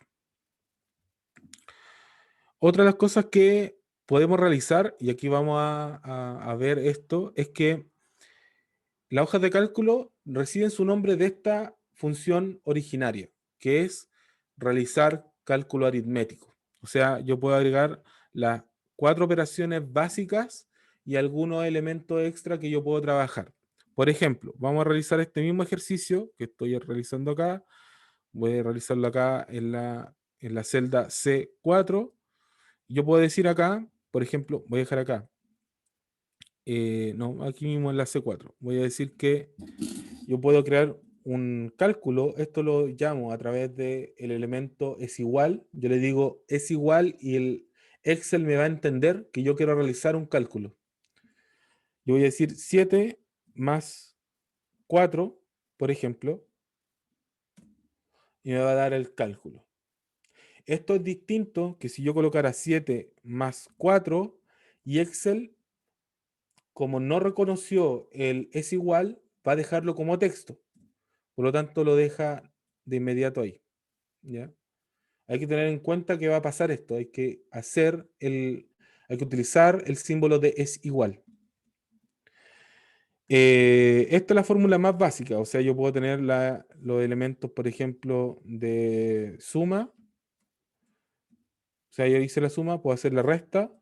Otra de las cosas que podemos realizar, y aquí vamos a ver esto, es que las hojas de cálculo reciben su nombre de esta función originaria, que es realizar cálculo aritmético. O sea, yo puedo agregar las 4 operaciones básicas y algunos elementos extra que yo puedo trabajar. Por ejemplo, vamos a realizar este mismo ejercicio que estoy realizando acá. Voy a realizarlo acá en la celda C4. Yo puedo decir acá, por ejemplo, voy a dejar acá. No, aquí mismo en la C4. Voy a decir que yo puedo crear un cálculo, esto lo llamo a través del elemento es igual, yo le digo es igual y el Excel me va a entender que yo quiero realizar un cálculo. Yo voy a decir 7 más 4, por ejemplo, y me va a dar el cálculo. Esto es distinto que si yo colocara 7 más 4 y Excel, como no reconoció el es igual, va a dejarlo como texto. Por lo tanto, lo deja de inmediato ahí. ¿Ya? Hay que tener en cuenta que va a pasar esto. Hay que utilizar el símbolo de es igual. Esta es la fórmula más básica. O sea, yo puedo tener los elementos, por ejemplo, de suma. O sea, yo hice la suma, puedo hacer la resta,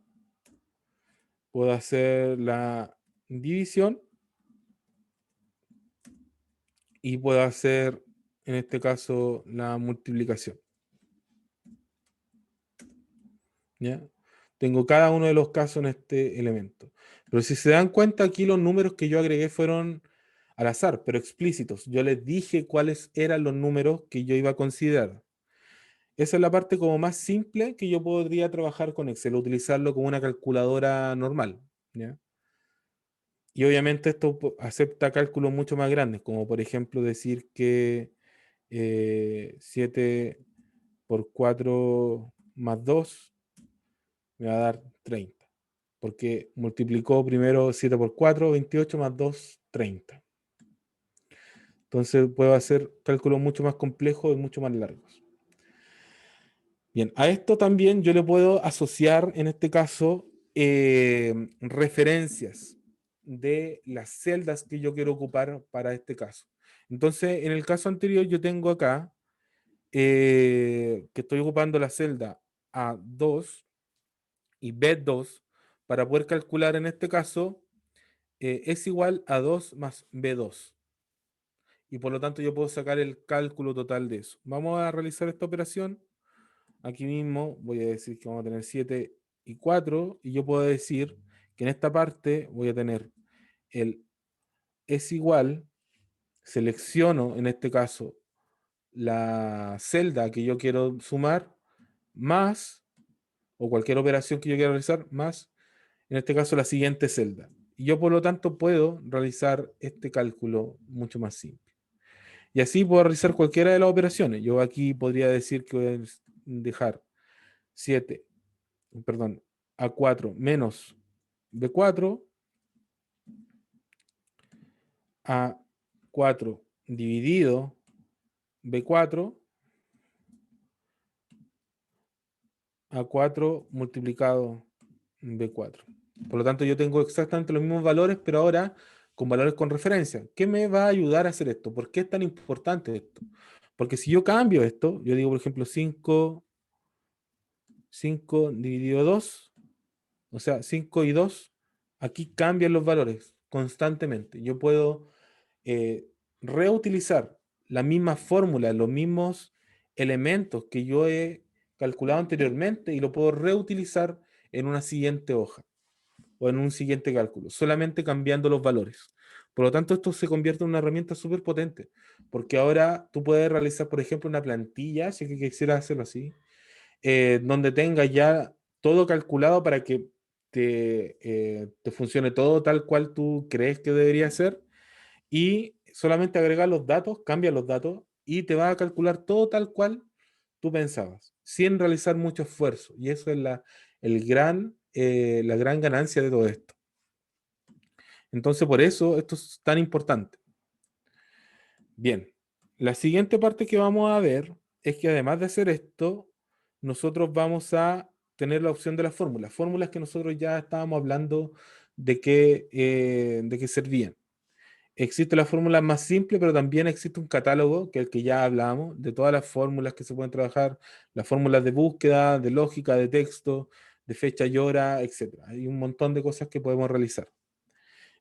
puedo hacer la división y puedo hacer, en este caso, la multiplicación. ¿Ya? Tengo cada uno de los casos en este elemento. Pero si se dan cuenta, aquí los números que yo agregué fueron al azar, pero explícitos. Yo les dije cuáles eran los números que yo iba a considerar. Esa es la parte como más simple que yo podría trabajar con Excel, utilizarlo como una calculadora normal. ¿Ya? Y obviamente esto acepta cálculos mucho más grandes, como por ejemplo decir que 7 por 4 más 2 me va a dar 30, porque multiplicó primero 7 por 4, 28 más 2, 30. Entonces puedo hacer cálculos mucho más complejos y mucho más largos. Bien, a esto también yo le puedo asociar, en este caso, referencias de las celdas que yo quiero ocupar para este caso. Entonces, en el caso anterior yo tengo acá que estoy ocupando la celda A2 y B2 para poder calcular en este caso es igual a 2 más B2. Y por lo tanto yo puedo sacar el cálculo total de eso. Vamos a realizar esta operación. Aquí mismo voy a decir que vamos a tener 7 y 4, y yo puedo decir que en esta parte voy a tener el es igual, selecciono en este caso la celda que yo quiero sumar, más, o cualquier operación que yo quiera realizar, más, en este caso, la siguiente celda. Y yo, por lo tanto, puedo realizar este cálculo mucho más simple. Y así puedo realizar cualquiera de las operaciones. Yo aquí podría decir que voy a dejar 7, perdón, A4 menos B4, A4 dividido B4, A4 multiplicado B4. Por lo tanto, yo tengo exactamente los mismos valores, pero ahora con valores con referencia. ¿Qué me va a ayudar a hacer esto? ¿Por qué es tan importante esto? Porque si yo cambio esto, yo digo, por ejemplo, 5 dividido 2, o sea, 5 y 2, aquí cambian los valores constantemente. Yo puedo eh, reutilizar la misma fórmula, los mismos elementos que yo he calculado anteriormente y lo puedo reutilizar en una siguiente hoja o en un siguiente cálculo, solamente cambiando los valores. Por lo tanto, esto se convierte en una herramienta súper potente, porque ahora tú puedes realizar, por ejemplo, una plantilla, si es que quisieras hacerlo así, donde tenga ya todo calculado para que te funcione todo tal cual tú crees que debería ser, y solamente agregar los datos, cambia los datos y te va a calcular todo tal cual tú pensabas, sin realizar mucho esfuerzo. Y eso es la gran ganancia de todo esto. Entonces, por eso esto es tan importante. Bien, la siguiente parte que vamos a ver es que además de hacer esto, nosotros vamos a tener la opción de las fórmulas. Fórmulas que nosotros ya estábamos hablando de que servían. Existe la fórmula más simple, pero también existe un catálogo, que es el que ya hablamos, de todas las fórmulas que se pueden trabajar, las fórmulas de búsqueda, de lógica, de texto, de fecha y hora, etc. Hay un montón de cosas que podemos realizar.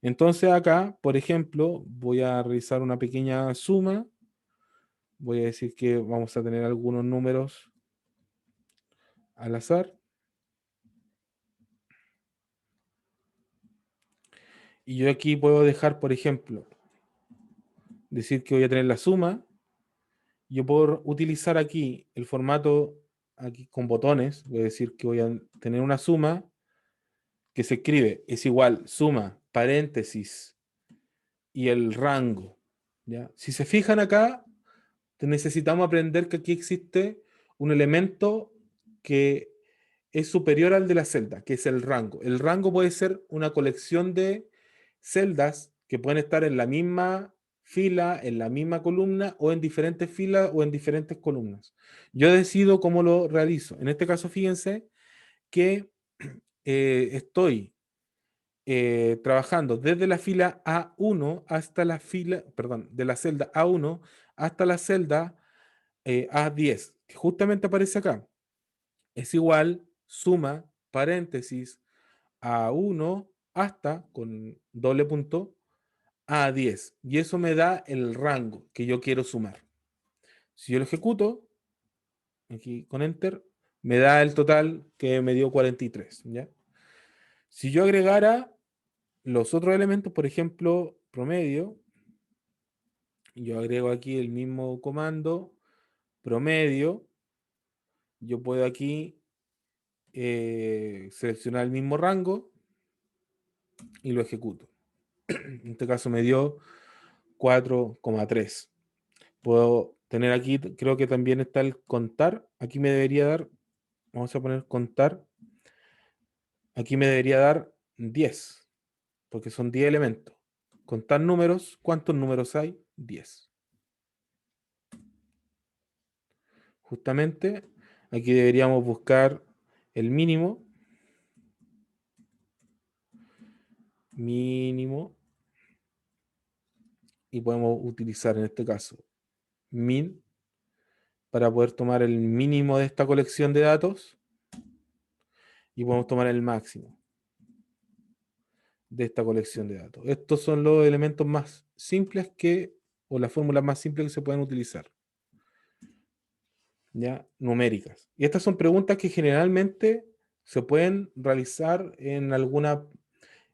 Entonces acá, por ejemplo, voy a realizar una pequeña suma. Voy a decir que vamos a tener algunos números al azar. Y yo aquí puedo dejar, por ejemplo, decir que voy a tener la suma. Yo puedo utilizar aquí el formato aquí con botones. Voy a decir que voy a tener una suma que se escribe es igual suma, paréntesis y el rango. ¿Ya? Si se fijan acá, necesitamos aprender que aquí existe un elemento que es superior al de la celda, que es el rango. El rango puede ser una colección de celdas que pueden estar en la misma fila, en la misma columna o en diferentes filas o en diferentes columnas. Yo decido cómo lo realizo. En este caso, fíjense que estoy trabajando desde la fila A1 hasta la fila, perdón, de la celda A1 hasta la celda A10, que justamente aparece acá. Es igual, suma, paréntesis, A1 hasta, con doble punto, A10. Y eso me da el rango que yo quiero sumar. Si yo lo ejecuto, aquí con Enter, me da el total que me dio 43, ¿ya? Si yo agregara los otros elementos, por ejemplo, promedio, yo agrego aquí el mismo comando, promedio, yo puedo aquí seleccionar el mismo rango y lo ejecuto. En este caso me dio 4,3. Puedo tener aquí, creo que también está el contar. Aquí me debería dar, vamos a poner contar, aquí me debería dar 10, porque son 10 elementos. Contar números, ¿cuántos números hay? 10. Justamente aquí deberíamos buscar el mínimo, mínimo, y podemos utilizar en este caso min para poder tomar el mínimo de esta colección de datos y podemos tomar el máximo de esta colección de datos. Estos son los elementos más simples o las fórmulas más simples que se pueden utilizar, ¿ya? Numéricas. Y estas son preguntas que generalmente se pueden realizar en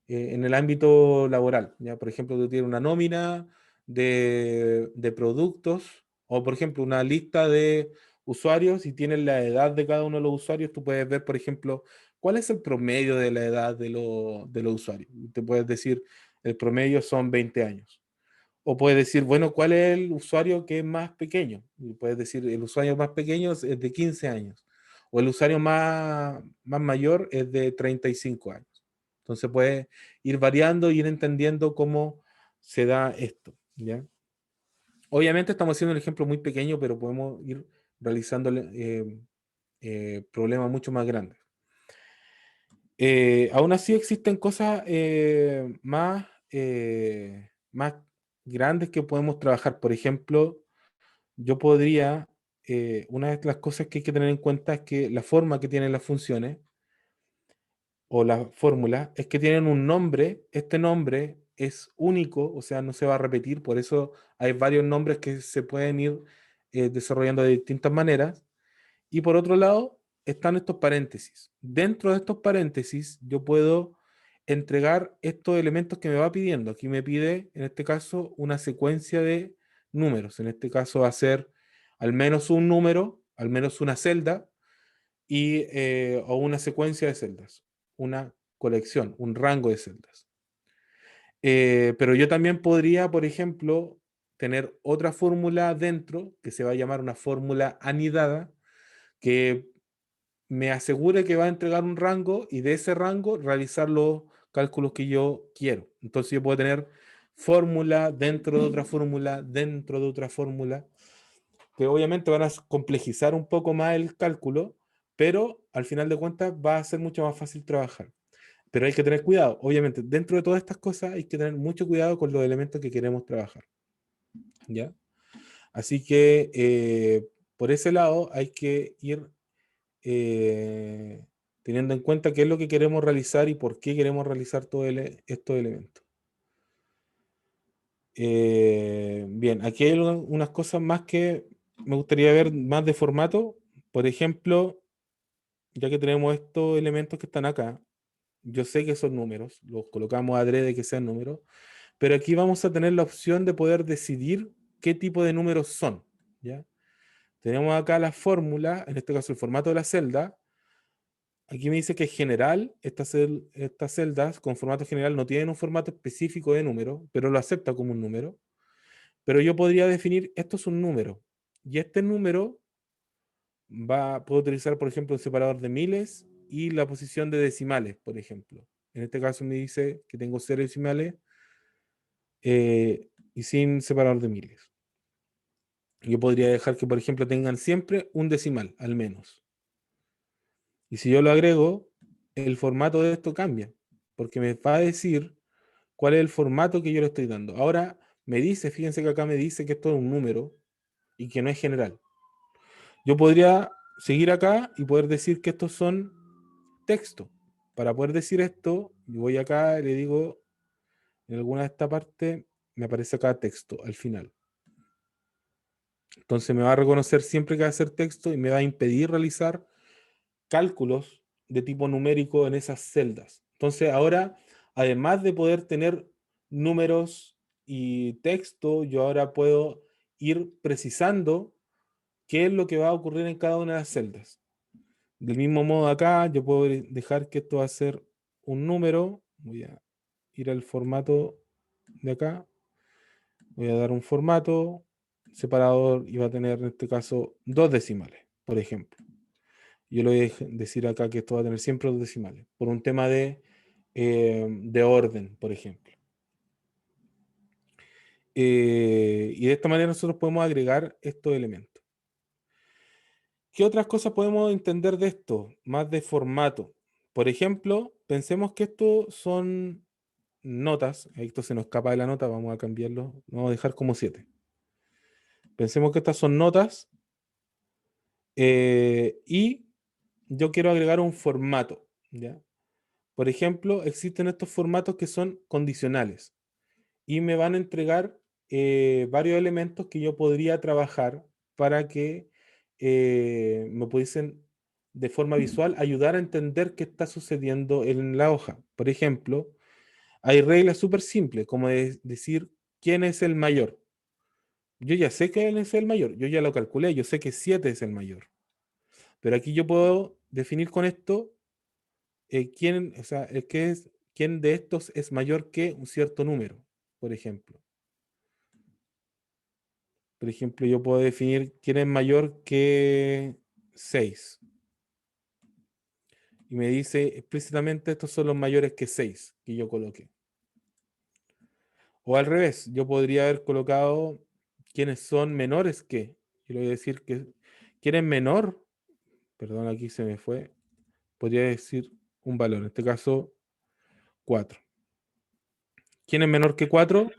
en el ámbito laboral. ¿Ya? Por ejemplo, tú tienes una nómina de productos o, por ejemplo, una lista de usuarios y tienes la edad de cada uno de los usuarios. Tú puedes ver, por ejemplo, cuál es el promedio de la edad de los usuarios. Te puedes decir, el promedio son 20 años. O puedes decir, bueno, ¿cuál es el usuario que es más pequeño? Y puedes decir, el usuario más pequeño es de 15 años. O el usuario más mayor es de 35 años. Entonces puedes ir variando y ir entendiendo cómo se da esto, ¿ya? Obviamente estamos haciendo un ejemplo muy pequeño, pero podemos ir realizando problemas mucho más grandes. Aún así existen cosas más grandes que podemos trabajar. Por ejemplo, yo podría, una de las cosas que hay que tener en cuenta es que la forma que tienen las funciones o la fórmula es que tienen un nombre. Este nombre es único, o sea, no se va a repetir. Por eso hay varios nombres que se pueden ir desarrollando de distintas maneras. Y por otro lado, están estos paréntesis. Dentro de estos paréntesis, yo puedo entregar estos elementos que me va pidiendo. Aquí me pide, en este caso, una secuencia de números. En este caso va a ser al menos un número, al menos una celda, o una secuencia de celdas, una colección, un rango de celdas. Pero yo también podría, por ejemplo, tener otra fórmula dentro que se va a llamar una fórmula anidada, que me asegure que va a entregar un rango y de ese rango realizar los cálculos que yo quiero. Entonces yo puedo tener fórmula dentro de otra fórmula, dentro de otra fórmula, que obviamente van a complejizar un poco más el cálculo, pero al final de cuentas va a ser mucho más fácil trabajar. Pero hay que tener cuidado. Obviamente, dentro de todas estas cosas hay que tener mucho cuidado con los elementos que queremos trabajar. ¿Ya? Así que por ese lado hay que ir eh, teniendo en cuenta qué es lo que queremos realizar y por qué queremos realizar todos estos elementos. Bien, aquí hay unas cosas más que me gustaría ver más de formato. Por ejemplo, ya que tenemos estos elementos que están acá, yo sé que son números, los colocamos adrede que sean números, pero aquí vamos a tener la opción de poder decidir qué tipo de números son, ¿ya? Tenemos acá la fórmula, en este caso el formato de la celda. Aquí me dice que en general estas celdas con formato general no tienen un formato específico de número, pero lo acepta como un número. Pero yo podría definir, esto es un número, y este número puedo utilizar, por ejemplo, un separador de miles y la posición de decimales, por ejemplo. En este caso me dice que tengo 0 decimales y sin separador de miles. Yo podría dejar que, por ejemplo, tengan siempre un decimal, al menos. Y si yo lo agrego, el formato de esto cambia, porque me va a decir cuál es el formato que yo le estoy dando. Ahora me dice, fíjense que acá me dice que esto es un número y que no es general. Yo podría seguir acá y poder decir que estos son texto. Para poder decir esto, yo voy acá y le digo, en alguna de esta parte, me aparece acá texto al final. Entonces me va a reconocer siempre que va a ser texto y me va a impedir realizar cálculos de tipo numérico en esas celdas. Entonces ahora, además de poder tener números y texto, yo ahora puedo ir precisando qué es lo que va a ocurrir en cada una de las celdas. Del mismo modo acá, yo puedo dejar que esto va a ser un número. Voy a ir al formato de acá. Voy a dar un formato separador y va a tener en este caso dos decimales, por ejemplo. Yo le voy a decir acá que esto va a tener siempre dos decimales, por un tema de orden, por ejemplo. Y de esta manera nosotros podemos agregar estos elementos. ¿Qué otras cosas podemos entender de esto? Más de formato. Por ejemplo, pensemos que esto son notas. Esto se nos escapa de la nota, vamos a cambiarlo. Vamos a dejar como 7. Pensemos que estas son notas y yo quiero agregar un formato, ¿ya? Por ejemplo, existen estos formatos que son condicionales y me van a entregar varios elementos que yo podría trabajar para que me pudiesen de forma visual ayudar a entender qué está sucediendo en la hoja. Por ejemplo, hay reglas súper simples, como decir quién es el mayor. Yo ya sé quién es el mayor, yo ya lo calculé, yo sé que 7 es el mayor. Pero aquí yo puedo definir con esto quién, o sea, quién de estos es mayor que un cierto número, por ejemplo. Por ejemplo, yo puedo definir quién es mayor que 6. Y me dice explícitamente estos son los mayores que 6 que yo coloqué. O al revés, yo podría haber colocado quiénes son menores que. Yo le voy a decir que quién es menor, perdón, aquí se me fue, podría decir un valor, en este caso 4. ¿Quién es menor que 4?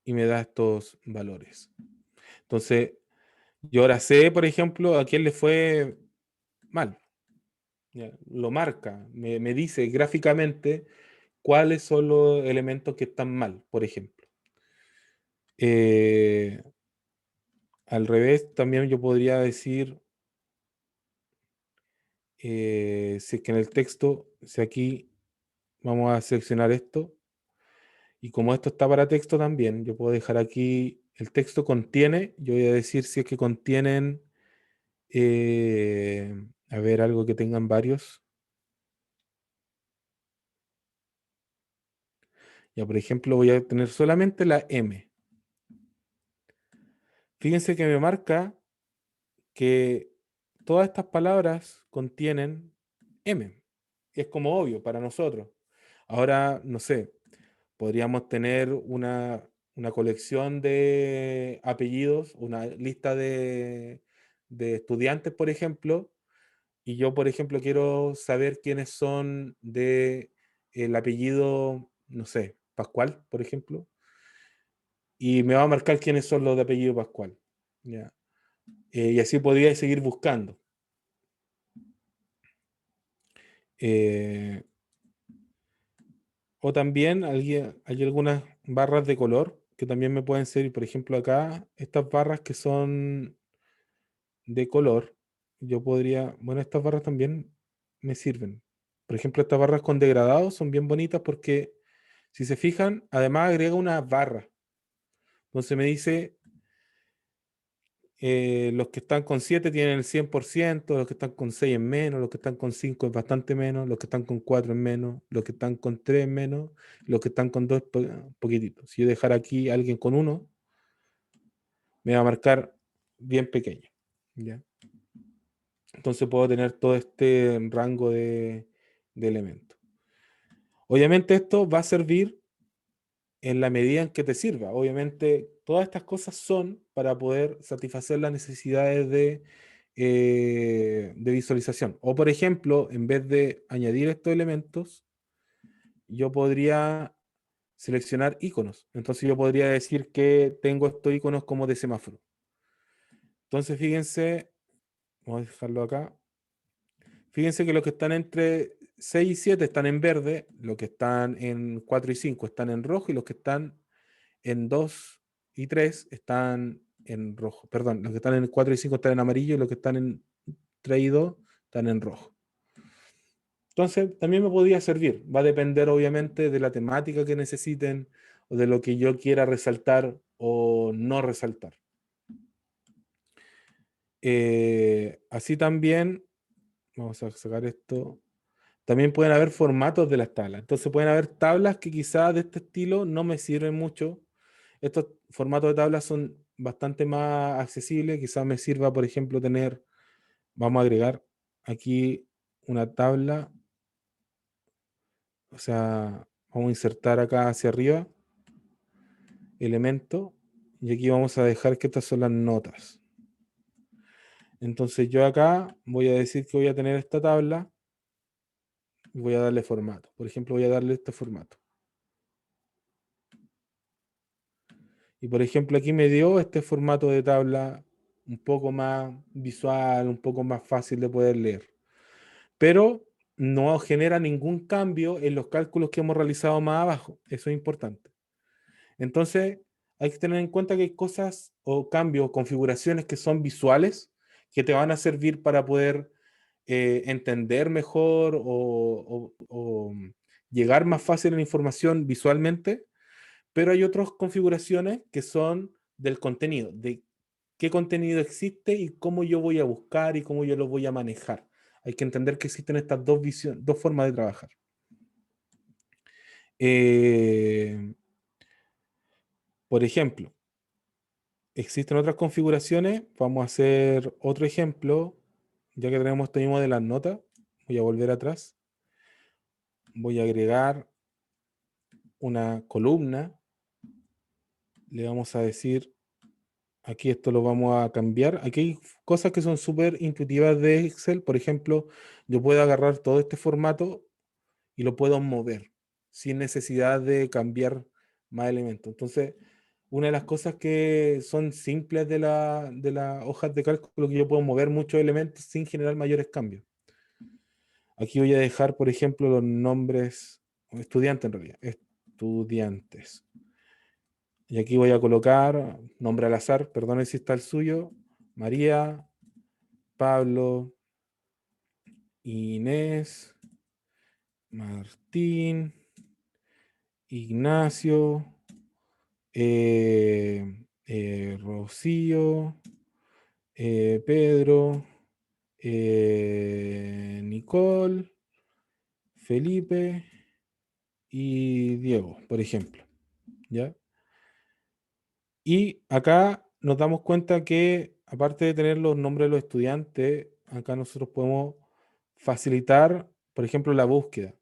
Y me da estos valores. Entonces, yo ahora sé, por ejemplo, a quién le fue mal. Ya, lo marca, me dice gráficamente cuáles son los elementos que están mal, por ejemplo. Eh, Al revés, también yo podría decir, si es que en el texto, si aquí vamos a seleccionar esto, y como esto está para texto también, yo puedo dejar aquí, el texto contiene, yo voy a decir si es que contienen, a ver, algo que tengan varios. Ya, por ejemplo, voy a tener solamente la M. Fíjense que me marca que todas estas palabras contienen M. Es como obvio para nosotros. Ahora, no sé, podríamos tener una colección de apellidos, una lista de estudiantes, por ejemplo, y yo, por ejemplo, quiero saber quiénes son de el apellido, no sé, Pascual, por ejemplo, y me va a marcar quiénes son los de apellido Pascual. ¿Ya? Y así podría seguir buscando. Eh, o también hay algunas barras de color que también me pueden servir. Por ejemplo, acá, estas barras que son de color, yo podría, bueno, estas barras también me sirven. Por ejemplo, estas barras con degradado son bien bonitas porque, si se fijan, además agrega una barra. Entonces me dice, los que están con 7 tienen el 100%, los que están con 6 es menos, los que están con 5 es bastante menos, los que están con 4 es menos, los que están con 3 es menos, los que están con 2 es poquitito. Si yo dejara aquí a alguien con 1, me va a marcar bien pequeño. ¿Ya? Entonces puedo tener todo este rango de elementos. Obviamente esto va a servir en la medida en que te sirva. Obviamente todas estas cosas son para poder satisfacer las necesidades de visualización. O por ejemplo, en vez de añadir estos elementos, yo podría seleccionar iconos. Entonces yo podría decir que tengo estos iconos como de semáforo. Entonces fíjense, vamos a dejarlo acá. Fíjense que los que están entre 6 y 7 están en verde, los que están en 4 y 5 están en rojo y los que están en 2 y 3 están en rojo. Perdón, los que están en 4 y 5 están en amarillo y los que están en 3 y 2 están en rojo. Entonces, también me podría servir. Va a depender, obviamente, de la temática que necesiten o de lo que yo quiera resaltar o no resaltar. Así también, vamos a sacar esto. También pueden haber formatos de las tablas. Entonces pueden haber tablas que quizás de este estilo no me sirven mucho. Estos formatos de tablas son bastante más accesibles. Quizás me sirva, por ejemplo, tener, vamos a agregar aquí una tabla. O sea, vamos a insertar acá hacia arriba elemento. Y aquí vamos a dejar que estas son las notas. Entonces yo acá voy a decir que voy a tener esta tabla y voy a darle formato. Por ejemplo, voy a darle este formato. Y por ejemplo, aquí me dio este formato de tabla un poco más visual, un poco más fácil de poder leer. Pero no genera ningún cambio en los cálculos que hemos realizado más abajo. Eso es importante. Entonces, hay que tener en cuenta que hay cosas o cambios, configuraciones que son visuales, que te van a servir para poder entender mejor o llegar más fácil a la información visualmente, pero hay otras configuraciones que son del contenido, de qué contenido existe y cómo yo voy a buscar y cómo yo lo voy a manejar. Hay que entender que existen estas dos formas de trabajar. Por ejemplo, existen otras configuraciones. Vamos a hacer otro ejemplo. Ya que tenemos este mismo de las notas, voy a volver atrás. Voy a agregar una columna. Le vamos a decir, aquí esto lo vamos a cambiar. Aquí hay cosas que son súper intuitivas de Excel. Por ejemplo, yo puedo agarrar todo este formato y lo puedo mover sin necesidad de cambiar más elementos. Entonces, una de las cosas que son simples de las hojas de cálculo que yo puedo mover muchos elementos sin generar mayores cambios. Aquí voy a dejar, por ejemplo, los nombres, estudiantes en realidad, estudiantes. Y aquí voy a colocar nombre al azar, perdone si está el suyo, María, Pablo, Inés, Martín, Ignacio, Rocío, Pedro, Nicole, Felipe y Diego, por ejemplo. ¿Ya? Y acá nos damos cuenta que, aparte de tener los nombres de los estudiantes, acá nosotros podemos facilitar, por ejemplo, la búsqueda.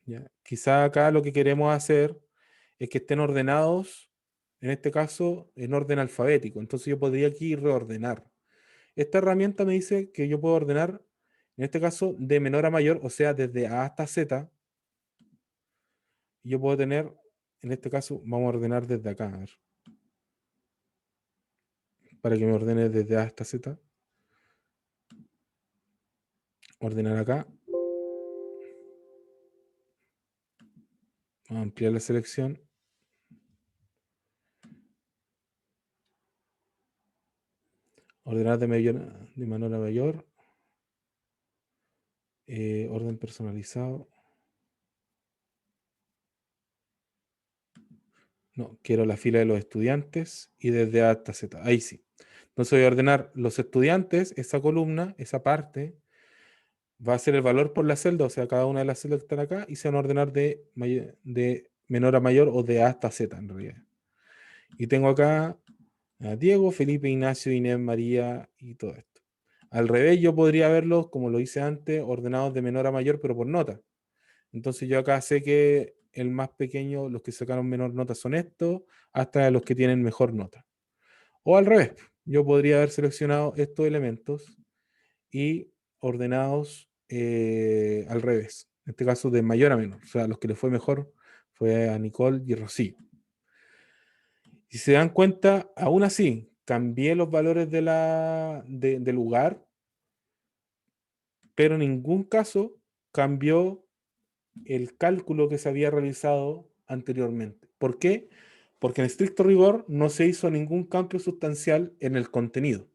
¿Ya? Quizá acá lo que queremos hacer es que estén ordenados, en este caso, en orden alfabético. Entonces yo podría aquí reordenar. Esta herramienta me dice que yo puedo ordenar, en este caso, de menor a mayor, o sea, desde A hasta Z. Y yo puedo tener, en este caso, vamos a ordenar desde acá, a ver, para que me ordene desde A hasta Z. Ordenar acá. Vamos a ampliar la selección. Ordenar de menor a mayor. Orden personalizado. No, quiero la fila de los estudiantes y desde A hasta Z. Ahí sí. Entonces voy a ordenar los estudiantes, esa columna, esa parte, va a ser el valor por la celda, o sea, cada una de las celdas que están acá, y se van a ordenar de menor a mayor o de A hasta Z en realidad. Y tengo acá a Diego, Felipe, Ignacio, Inés, María y todo esto. Al revés, yo podría verlos, como lo hice antes, ordenados de menor a mayor, pero por nota. Entonces yo acá sé que el más pequeño, los que sacaron menor nota son estos, hasta los que tienen mejor nota. O al revés, yo podría haber seleccionado estos elementos y ordenados al revés. En este caso de mayor a menor. O sea, los que les fue mejor fue a Nicole y Rocío. Si se dan cuenta, aún así, cambié los valores de lugar, pero en ningún caso cambió el cálculo que se había realizado anteriormente. ¿Por qué? Porque en estricto rigor no se hizo ningún cambio sustancial en el contenido.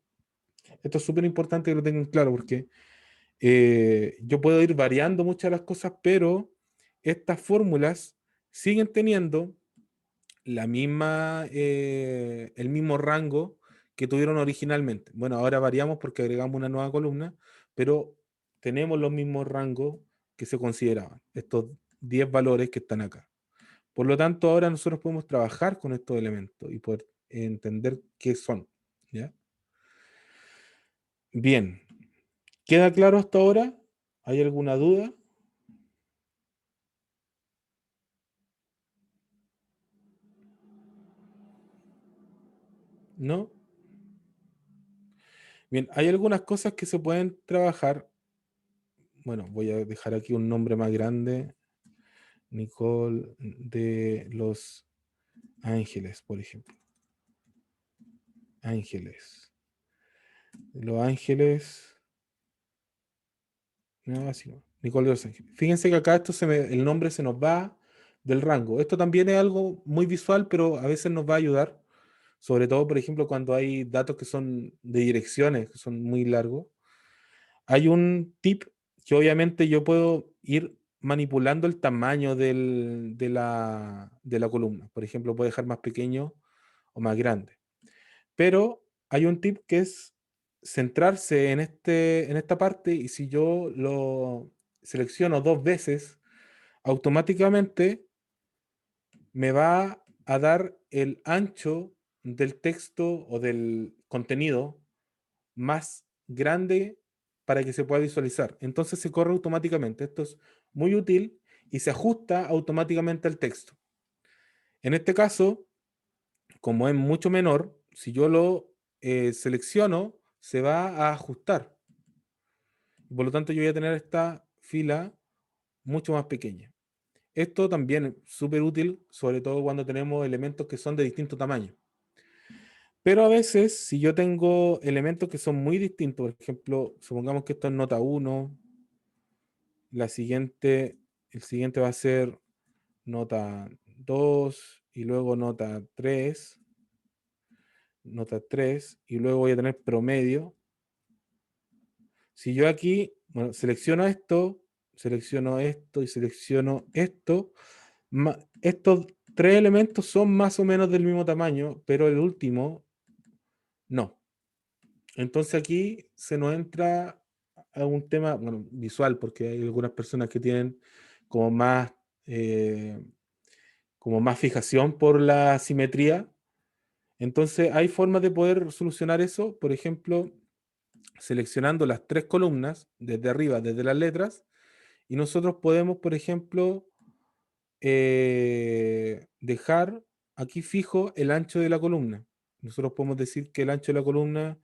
Esto es súper importante que lo tengan claro porque yo puedo ir variando muchas de las cosas, pero estas fórmulas siguen teniendo el mismo rango que tuvieron originalmente. Bueno, ahora variamos porque agregamos una nueva columna, pero tenemos los mismos rangos que se consideraban, estos 10 valores que están acá. Por lo tanto, ahora nosotros podemos trabajar con estos elementos y poder entender qué son. ¿Ya? Bien, ¿queda claro hasta ahora? ¿Hay alguna duda? ¿No? Bien, hay algunas cosas que se pueden trabajar. Bueno, voy a dejar aquí un nombre más grande. Nicole de Los Ángeles, por ejemplo. Ángeles. Los Ángeles. No, así no. Nicole de Los Ángeles. Fíjense que acá el nombre se nos va del rango. Esto también es algo muy visual, pero a veces nos va a ayudar. Sobre todo, por ejemplo, cuando hay datos que son de direcciones, que son muy largos. Hay un tip que obviamente yo puedo ir manipulando el tamaño de la columna. Por ejemplo, puedo dejar más pequeño o más grande. Pero hay un tip que es centrarse en esta parte, y si yo lo selecciono dos veces, automáticamente me va a dar el ancho del texto o del contenido más grande para que se pueda visualizar. Entonces se corre automáticamente. Esto es muy útil y se ajusta automáticamente al texto. En este caso, como es mucho menor, si yo lo selecciono, se va a ajustar. Por lo tanto, yo voy a tener esta fila mucho más pequeña. Esto también es súper útil, sobre todo cuando tenemos elementos que son de distinto tamaño. Pero a veces, si yo tengo elementos que son muy distintos, por ejemplo, supongamos que esto es nota 1, la siguiente, el siguiente va a ser nota 2 y luego nota 3 y luego voy a tener promedio. Si yo aquí, bueno, selecciono esto y selecciono esto, estos tres elementos son más o menos del mismo tamaño, pero el último no. Entonces aquí se nos entra a un tema, bueno, visual, porque hay algunas personas que tienen como más, eh, como más fijación por la simetría. Entonces hay formas de poder solucionar eso, por ejemplo, seleccionando las tres columnas desde arriba, desde las letras, y nosotros podemos, por ejemplo, dejar aquí fijo el ancho de la columna. Nosotros podemos decir que el ancho de la columna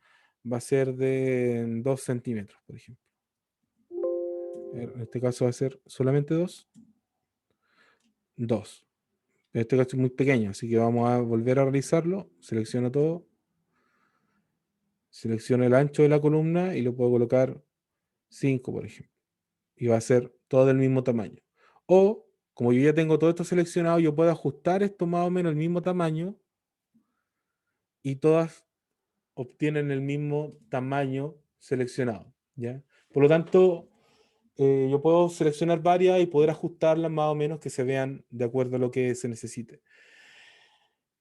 va a ser de 2 centímetros, por ejemplo. En este caso va a ser solamente 2. 2. En este caso es muy pequeño, así que vamos a volver a realizarlo. Selecciono todo. Selecciono el ancho de la columna y lo puedo colocar 5, por ejemplo. Y va a ser todo del mismo tamaño. O, como yo ya tengo todo esto seleccionado, yo puedo ajustar esto más o menos al mismo tamaño y todas obtienen el mismo tamaño seleccionado, ¿ya? Por lo tanto, yo puedo seleccionar varias y poder ajustarlas más o menos que se vean de acuerdo a lo que se necesite.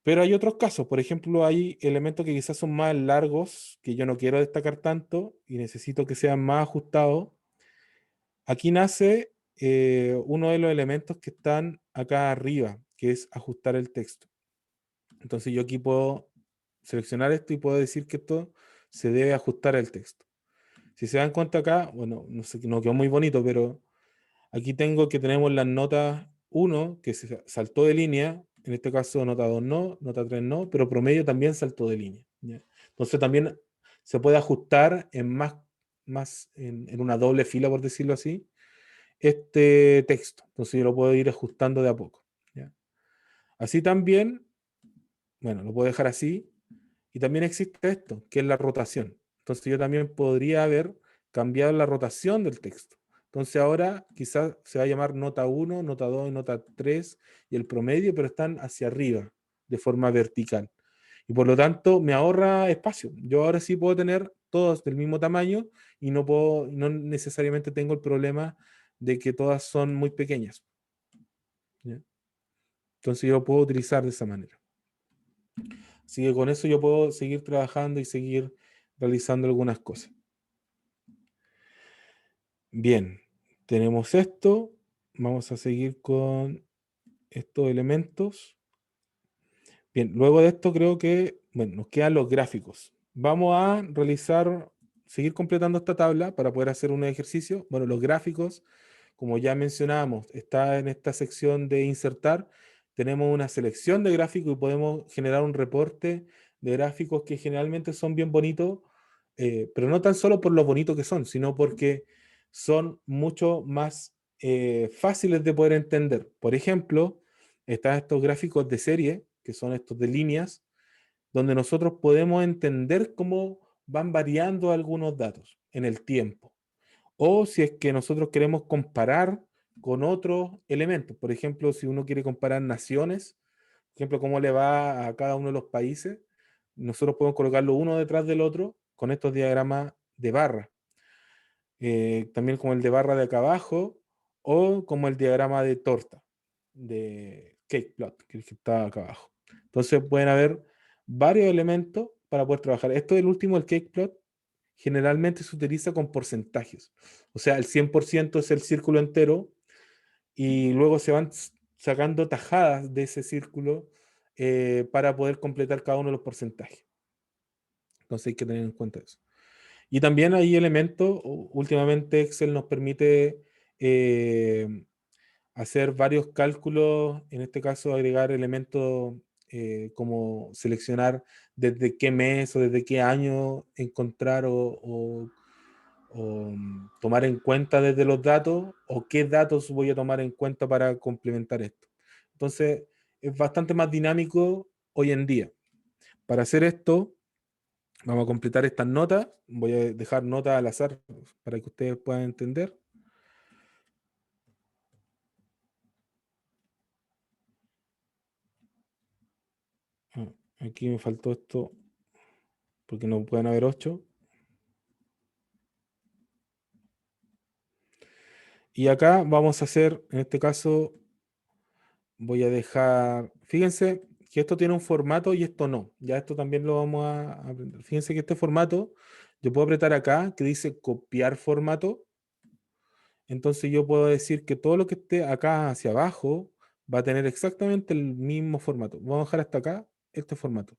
Pero hay otros casos, por ejemplo, hay elementos que quizás son más largos, que yo no quiero destacar tanto y necesito que sean más ajustados. Aquí nace uno de los elementos que están acá arriba, que es ajustar el texto. Entonces yo aquí puedo seleccionar esto y puedo decir que esto se debe ajustar al texto. Si se dan cuenta acá, bueno, no sé, no quedó muy bonito, pero aquí tengo que tenemos las notas 1, que se saltó de línea, en este caso nota 2 no, nota 3 no, pero promedio también saltó de línea, ¿ya? Entonces también se puede ajustar en una doble fila, por decirlo así, este texto. Entonces yo lo puedo ir ajustando de a poco, ¿ya? Así también, bueno, lo puedo dejar así. Y también existe esto, que es la rotación. Entonces yo también podría haber cambiado la rotación del texto. Entonces ahora quizás se va a llamar nota 1, nota 2 y nota 3 y el promedio, pero están hacia arriba de forma vertical. Y por lo tanto me ahorra espacio. Yo ahora sí puedo tener todos del mismo tamaño y no necesariamente tengo el problema de que todas son muy pequeñas, ¿ya? Entonces yo lo puedo utilizar de esa manera. Así que con eso yo puedo seguir trabajando y seguir realizando algunas cosas. Bien, tenemos esto. Vamos a seguir con estos elementos. Bien, luego de esto creo que, bueno, nos quedan los gráficos. Vamos a seguir completando esta tabla para poder hacer un ejercicio. Bueno, los gráficos, como ya mencionábamos, está en esta sección de insertar. Tenemos una selección de gráficos y podemos generar un reporte de gráficos que generalmente son bien bonitos, pero no tan solo por lo bonitos que son, sino porque son mucho más fáciles de poder entender. Por ejemplo, están estos gráficos de serie, que son estos de líneas, donde nosotros podemos entender cómo van variando algunos datos en el tiempo. O si es que nosotros queremos comparar con otros elementos. Por ejemplo, si uno quiere comparar naciones, por ejemplo, cómo le va a cada uno de los países, nosotros podemos colocarlo uno detrás del otro con estos diagramas de barra. también como el de barra de acá abajo, o como el diagrama de torta, de cake plot, que es el que está acá abajo. Entonces pueden haber varios elementos para poder trabajar. Esto del último, el cake plot, generalmente se utiliza con porcentajes. O sea, el 100% es el círculo entero y luego se van sacando tajadas de ese círculo para poder completar cada uno de los porcentajes. Entonces hay que tener en cuenta eso. Y también hay elementos, últimamente Excel nos permite hacer varios cálculos, en este caso agregar elementos como seleccionar desde qué mes o desde qué año encontrar o tomar en cuenta desde los datos o qué datos voy a tomar en cuenta para complementar esto. Entonces, es bastante más dinámico hoy en día. Para hacer esto, vamos a completar estas notas. Voy a dejar notas al azar para que ustedes puedan entender. Aquí me faltó esto porque no pueden haber 8. Y acá vamos a hacer, en este caso, voy a dejar, fíjense que esto tiene un formato y esto no. Ya esto también lo vamos a aprender. Fíjense que este formato, yo puedo apretar acá que dice copiar formato. Entonces yo puedo decir que todo lo que esté acá hacia abajo va a tener exactamente el mismo formato. Vamos a dejar hasta acá este formato.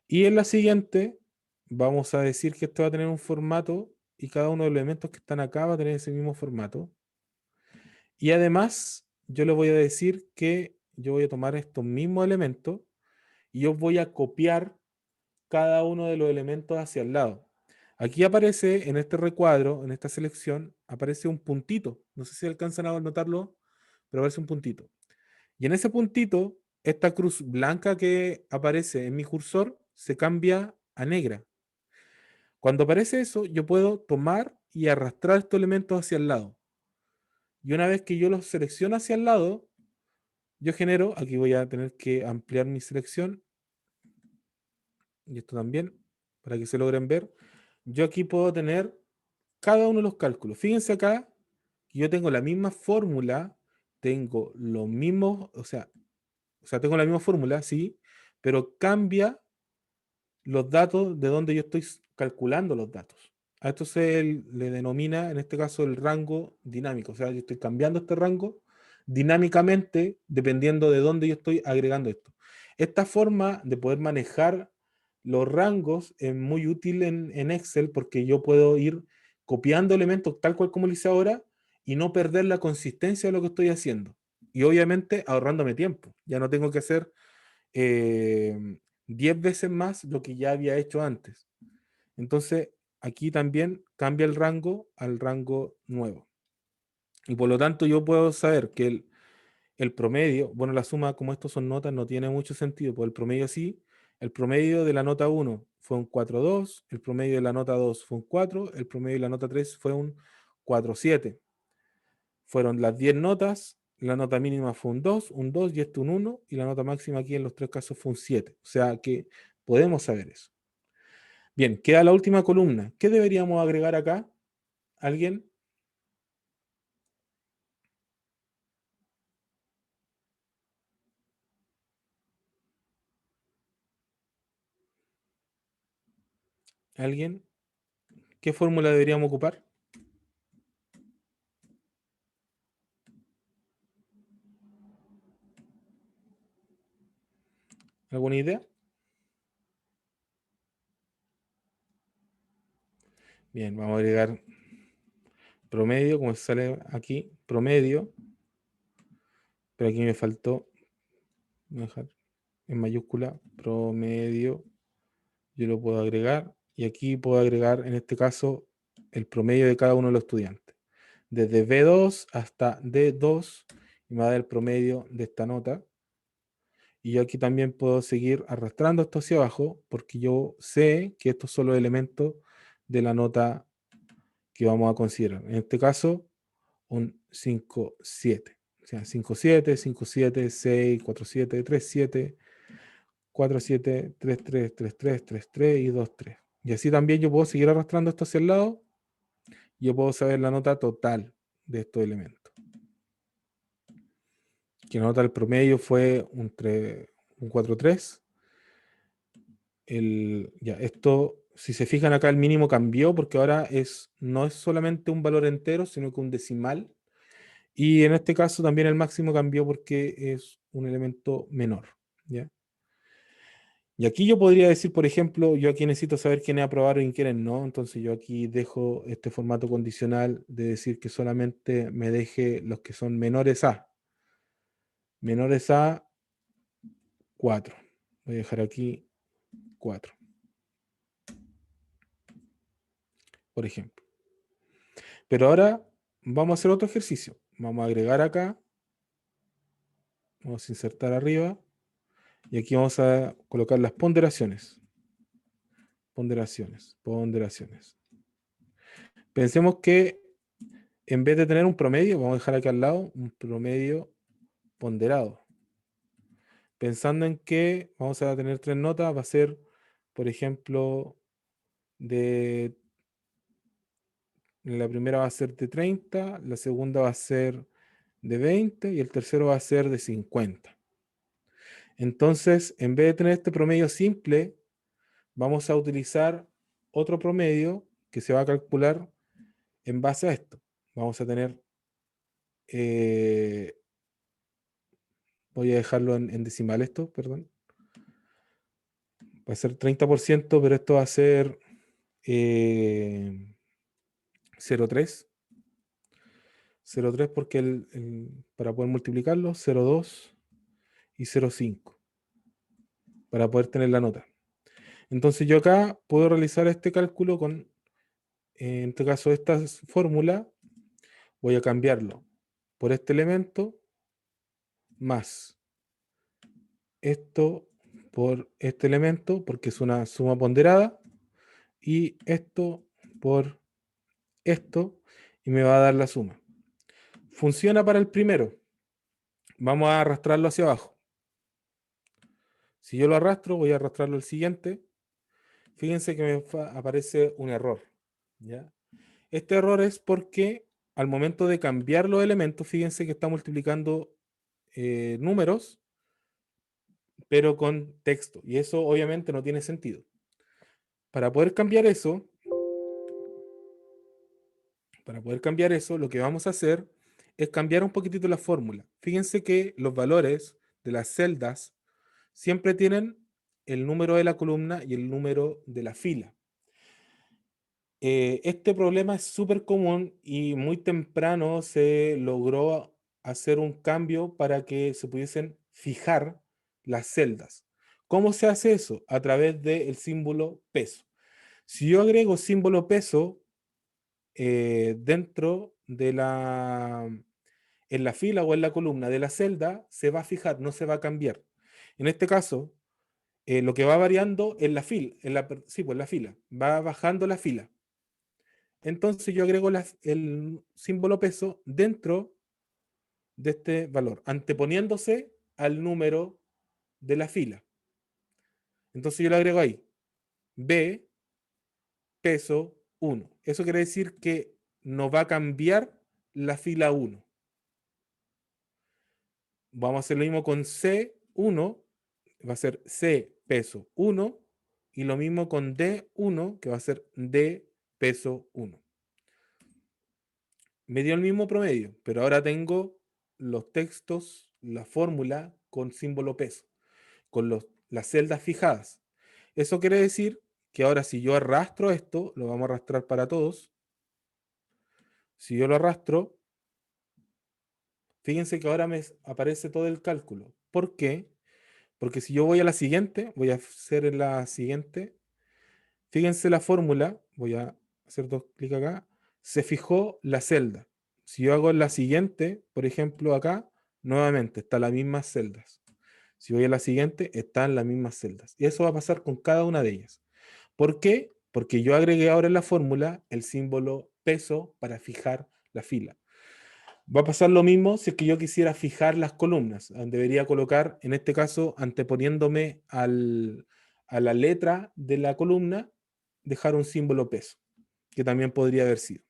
Y en la siguiente vamos a decir que esto va a tener un formato y cada uno de los elementos que están acá va a tener ese mismo formato. Y además yo le voy a decir que yo voy a tomar estos mismos elementos y yo voy a copiar cada uno de los elementos hacia el lado. Aquí aparece en este recuadro, en esta selección, aparece un puntito. No sé si alcanzan a notarlo, pero aparece un puntito. Y en ese puntito, esta cruz blanca que aparece en mi cursor se cambia a negra. Cuando aparece eso, yo puedo tomar y arrastrar estos elementos hacia el lado. Y una vez que yo los selecciono hacia el lado, yo genero, aquí voy a tener que ampliar mi selección, y esto también, para que se logren ver. Yo aquí puedo tener cada uno de los cálculos. Fíjense acá que yo tengo la misma fórmula, tengo los mismos, o sea, tengo la misma fórmula, sí, pero cambia los datos de donde yo estoy calculando los datos. A esto se le denomina, en este caso, el rango dinámico. O sea, yo estoy cambiando este rango dinámicamente dependiendo de dónde yo estoy agregando esto. Esta forma de poder manejar los rangos es muy útil en Excel porque yo puedo ir copiando elementos tal cual como lo hice ahora y no perder la consistencia de lo que estoy haciendo. Y obviamente ahorrándome tiempo. Ya no tengo que hacer 10 veces más lo que ya había hecho antes. Entonces, aquí también cambia el rango al rango nuevo. Y por lo tanto, yo puedo saber que el promedio, bueno, la suma, como estos son notas, no tiene mucho sentido, pues el promedio sí. El promedio de la nota 1 fue un 4,2, el promedio de la nota 2 fue un 4, el promedio de la nota 3 fue un 4,7. Fueron las 10 notas, la nota mínima fue un 2 y este un 1, y la nota máxima aquí en los tres casos fue un 7. O sea que podemos saber eso. Bien, queda la última columna. ¿Qué deberíamos agregar acá? ¿Alguien? ¿Alguien? ¿Qué fórmula deberíamos ocupar? ¿Alguna idea? Bien, vamos a agregar promedio, como sale aquí, promedio. Pero aquí me faltó, voy a dejar en mayúscula, promedio. Yo lo puedo agregar y aquí puedo agregar, en este caso, el promedio de cada uno de los estudiantes. Desde B2 hasta D2 y me va a dar el promedio de esta nota. Y yo aquí también puedo seguir arrastrando esto hacia abajo porque yo sé que estos son los elementos de la nota que vamos a considerar. En este caso, un 5,7. O sea, 5,7, 5,7, 6, 4,7, 3,7, 4,7, 3,3, 3,3, 3,3 y 2,3. Y así también yo puedo seguir arrastrando esto hacia el lado yo puedo saber la nota total de estos elementos. Que la nota del promedio fue un 4,3. Ya, esto, si se fijan acá, el mínimo cambió porque ahora no es solamente un valor entero, sino que un decimal. Y en este caso también el máximo cambió porque es un elemento menor. ¿Ya? Y aquí yo podría decir, por ejemplo, yo aquí necesito saber quiénes aprobaron y quiénes no. Entonces yo aquí dejo este formato condicional de decir que solamente me deje los que son menores a. Menores a 4. Voy a dejar aquí 4, por ejemplo. Pero ahora vamos a hacer otro ejercicio. Vamos a agregar acá. Vamos a insertar arriba. Y aquí vamos a colocar las ponderaciones. Ponderaciones. Ponderaciones. Pensemos que en vez de tener un promedio, vamos a dejar aquí al lado un promedio ponderado. Pensando en que vamos a tener 3 notas, va a ser, por ejemplo, la primera va a ser de 30, la segunda va a ser de 20 y el tercero va a ser de 50. Entonces, en vez de tener este promedio simple, vamos a utilizar otro promedio que se va a calcular en base a esto. Vamos a tener, eh, voy a dejarlo en decimal esto, perdón. Va a ser 30%, pero esto va a ser 0,3. 0,3 porque para poder multiplicarlo, 0,2 y 0,5 para poder tener la nota. Entonces yo acá puedo realizar este cálculo con, en este caso, esta fórmula. Voy a cambiarlo por este elemento más esto por este elemento, porque es una suma ponderada, y esto por esto, y me va a dar la suma. Funciona para el primero. Vamos a arrastrarlo hacia abajo. Si yo lo arrastro, voy a arrastrarlo al siguiente. Fíjense que me aparece un error. ¿Ya? Este error es porque al momento de cambiar los elementos, fíjense que está multiplicando números, pero con texto. Y eso obviamente no tiene sentido. Para poder cambiar eso, lo que vamos a hacer es cambiar un poquitito la fórmula. Fíjense que los valores de las celdas siempre tienen el número de la columna y el número de la fila. Este problema es súper común y muy temprano se logró hacer un cambio para que se pudiesen fijar las celdas. ¿Cómo se hace eso? A través del símbolo peso. Si yo agrego símbolo peso dentro de en la fila o en la columna de la celda, se va a fijar, no se va a cambiar. En este caso, lo que va variando es la fila, sí, pues la fila, va bajando la fila. Entonces yo agrego el símbolo peso dentro de este valor, anteponiéndose al número de la fila. Entonces yo lo agrego ahí, B, peso 1. Eso quiere decir que no va a cambiar la fila 1. Vamos a hacer lo mismo con C1, va a ser C peso 1, y lo mismo con D1, que va a ser D peso 1. Me dio el mismo promedio, pero ahora tengo los textos, la fórmula con símbolo peso, con las celdas fijadas. Eso quiere decir que ahora si yo arrastro esto, lo vamos a arrastrar para todos. Si yo lo arrastro, fíjense que ahora me aparece todo el cálculo. ¿Por qué? Porque si yo voy a la siguiente, voy a hacer en la siguiente, fíjense la fórmula, voy a hacer dos clics acá, se fijó la celda. Si yo hago en la siguiente, por ejemplo acá, nuevamente están las mismas celdas. Si voy a la siguiente, están las mismas celdas. Y eso va a pasar con cada una de ellas. ¿Por qué? Porque yo agregué ahora en la fórmula el símbolo peso para fijar la fila. Va a pasar lo mismo si es que yo quisiera fijar las columnas. Debería colocar, en este caso, anteponiéndome a la letra de la columna, dejar un símbolo peso, que también podría haber sido.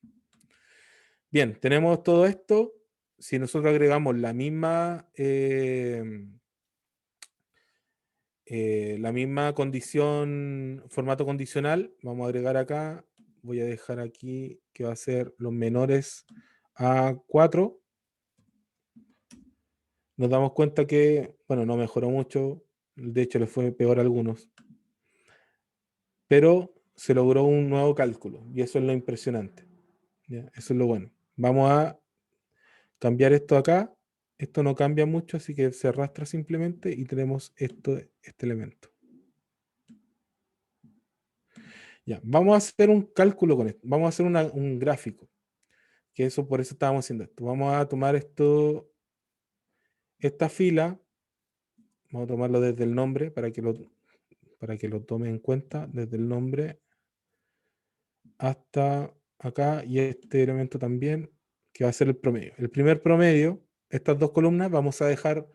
Bien, tenemos todo esto. Si nosotros agregamos la misma condición, formato condicional, vamos a agregar acá, voy a dejar aquí que va a ser los menores a 4. Nos damos cuenta que, bueno, no mejoró mucho, de hecho le fue peor a algunos, pero se logró un nuevo cálculo y eso es lo impresionante. ¿Ya? Eso es lo bueno. Vamos a cambiar esto acá. Esto no cambia mucho, así que se arrastra simplemente y tenemos este elemento. Ya, vamos a hacer un cálculo con esto. Vamos a hacer un gráfico. Que eso, por eso estábamos haciendo esto. Vamos a tomar esta fila. Vamos a tomarlo desde el nombre para que lo tome en cuenta. Desde el nombre hasta acá. Y este elemento también, que va a ser el promedio. El primer promedio, estas dos columnas, vamos a dejar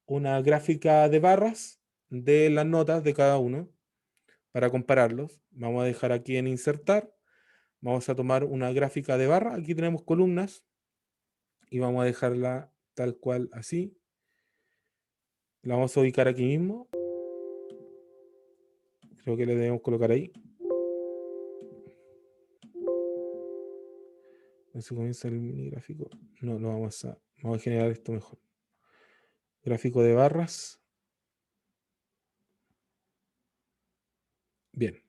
una gráfica de barras de las notas de cada uno para compararlos. Vamos a dejar aquí en insertar. Vamos a tomar una gráfica de barra. Aquí tenemos columnas y vamos a dejarla tal cual así. La vamos a ubicar aquí mismo. Creo que le debemos colocar ahí. No se comienza el mini gráfico. No, vamos a generar esto mejor. Gráfico de barras. Bien.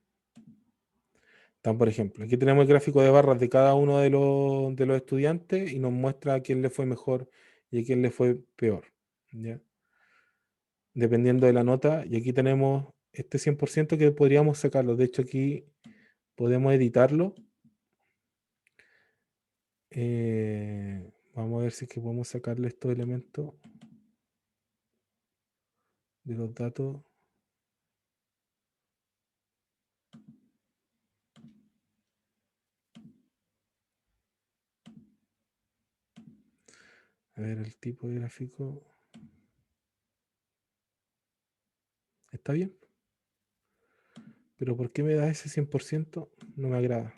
Por ejemplo, aquí tenemos el gráfico de barras de cada uno de los estudiantes y nos muestra a quién le fue mejor y a quién le fue peor. ¿Ya? Dependiendo de la nota. Y aquí tenemos este 100% que podríamos sacarlo. De hecho, aquí podemos editarlo. Vamos a ver si es que podemos sacarle estos elementos de los datos. A ver, el tipo de gráfico. ¿Está bien? Pero ¿por qué me da ese 100%? No me agrada.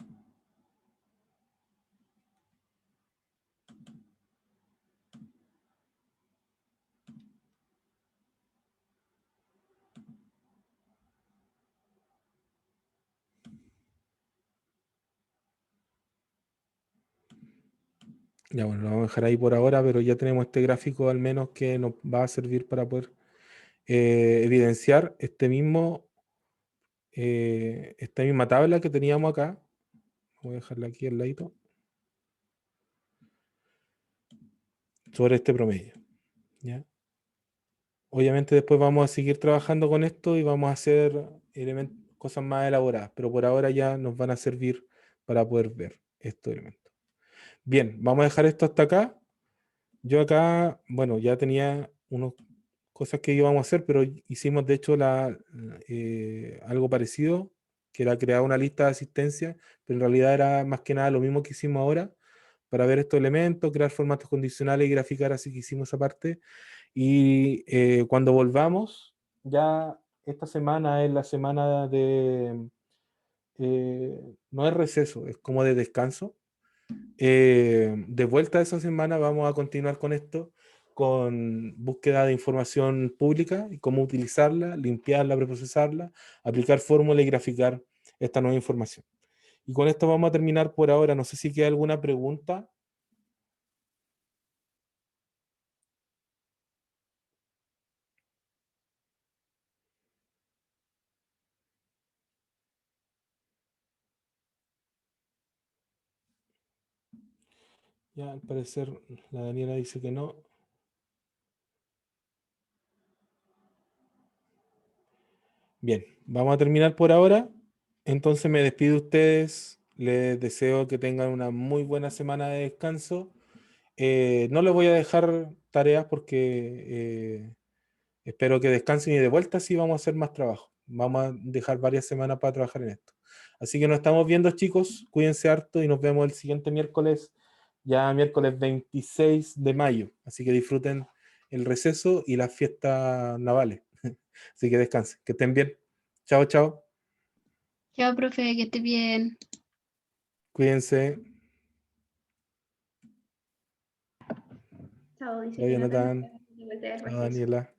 Ya bueno, lo vamos a dejar ahí por ahora, pero ya tenemos este gráfico al menos que nos va a servir para poder evidenciar esta misma tabla que teníamos acá. Voy a dejarla aquí al ladito. Sobre este promedio. ¿Ya? Obviamente después vamos a seguir trabajando con esto y vamos a hacer cosas más elaboradas, pero por ahora ya nos van a servir para poder ver estos elementos. Bien, vamos a dejar esto hasta acá. Yo acá, bueno, ya tenía unas cosas que íbamos a hacer, pero hicimos de hecho algo parecido, que era crear una lista de asistencia, pero en realidad era más que nada lo mismo que hicimos ahora, para ver estos elementos, crear formatos condicionales y graficar, así que hicimos esa parte. Y cuando volvamos, ya esta semana es la semana no es receso, es como de descanso. De vuelta a esa semana vamos a continuar con esto, con búsqueda de información pública y cómo utilizarla, limpiarla, preprocesarla, aplicar fórmula y graficar esta nueva información. Y con esto vamos a terminar por ahora. No sé si queda alguna pregunta. Ya al parecer la Daniela dice que no. Bien, vamos a terminar por ahora. Entonces me despido de ustedes. Les deseo que tengan una muy buena semana de descanso. No les voy a dejar tareas porque espero que descansen y de vuelta sí vamos a hacer más trabajo. Vamos a dejar varias semanas para trabajar en esto. Así que nos estamos viendo, chicos. Cuídense harto y nos vemos el siguiente miércoles, ya miércoles 26 de mayo. Así que disfruten el receso y las fiestas navales. Así que descansen. Que estén bien. Chao, chao. Chao, profe, que esté bien. Cuídense. Chao, dice Chao, Jonathan. Jonathan. Espero que te vuelta de Chao, regreso. Daniela.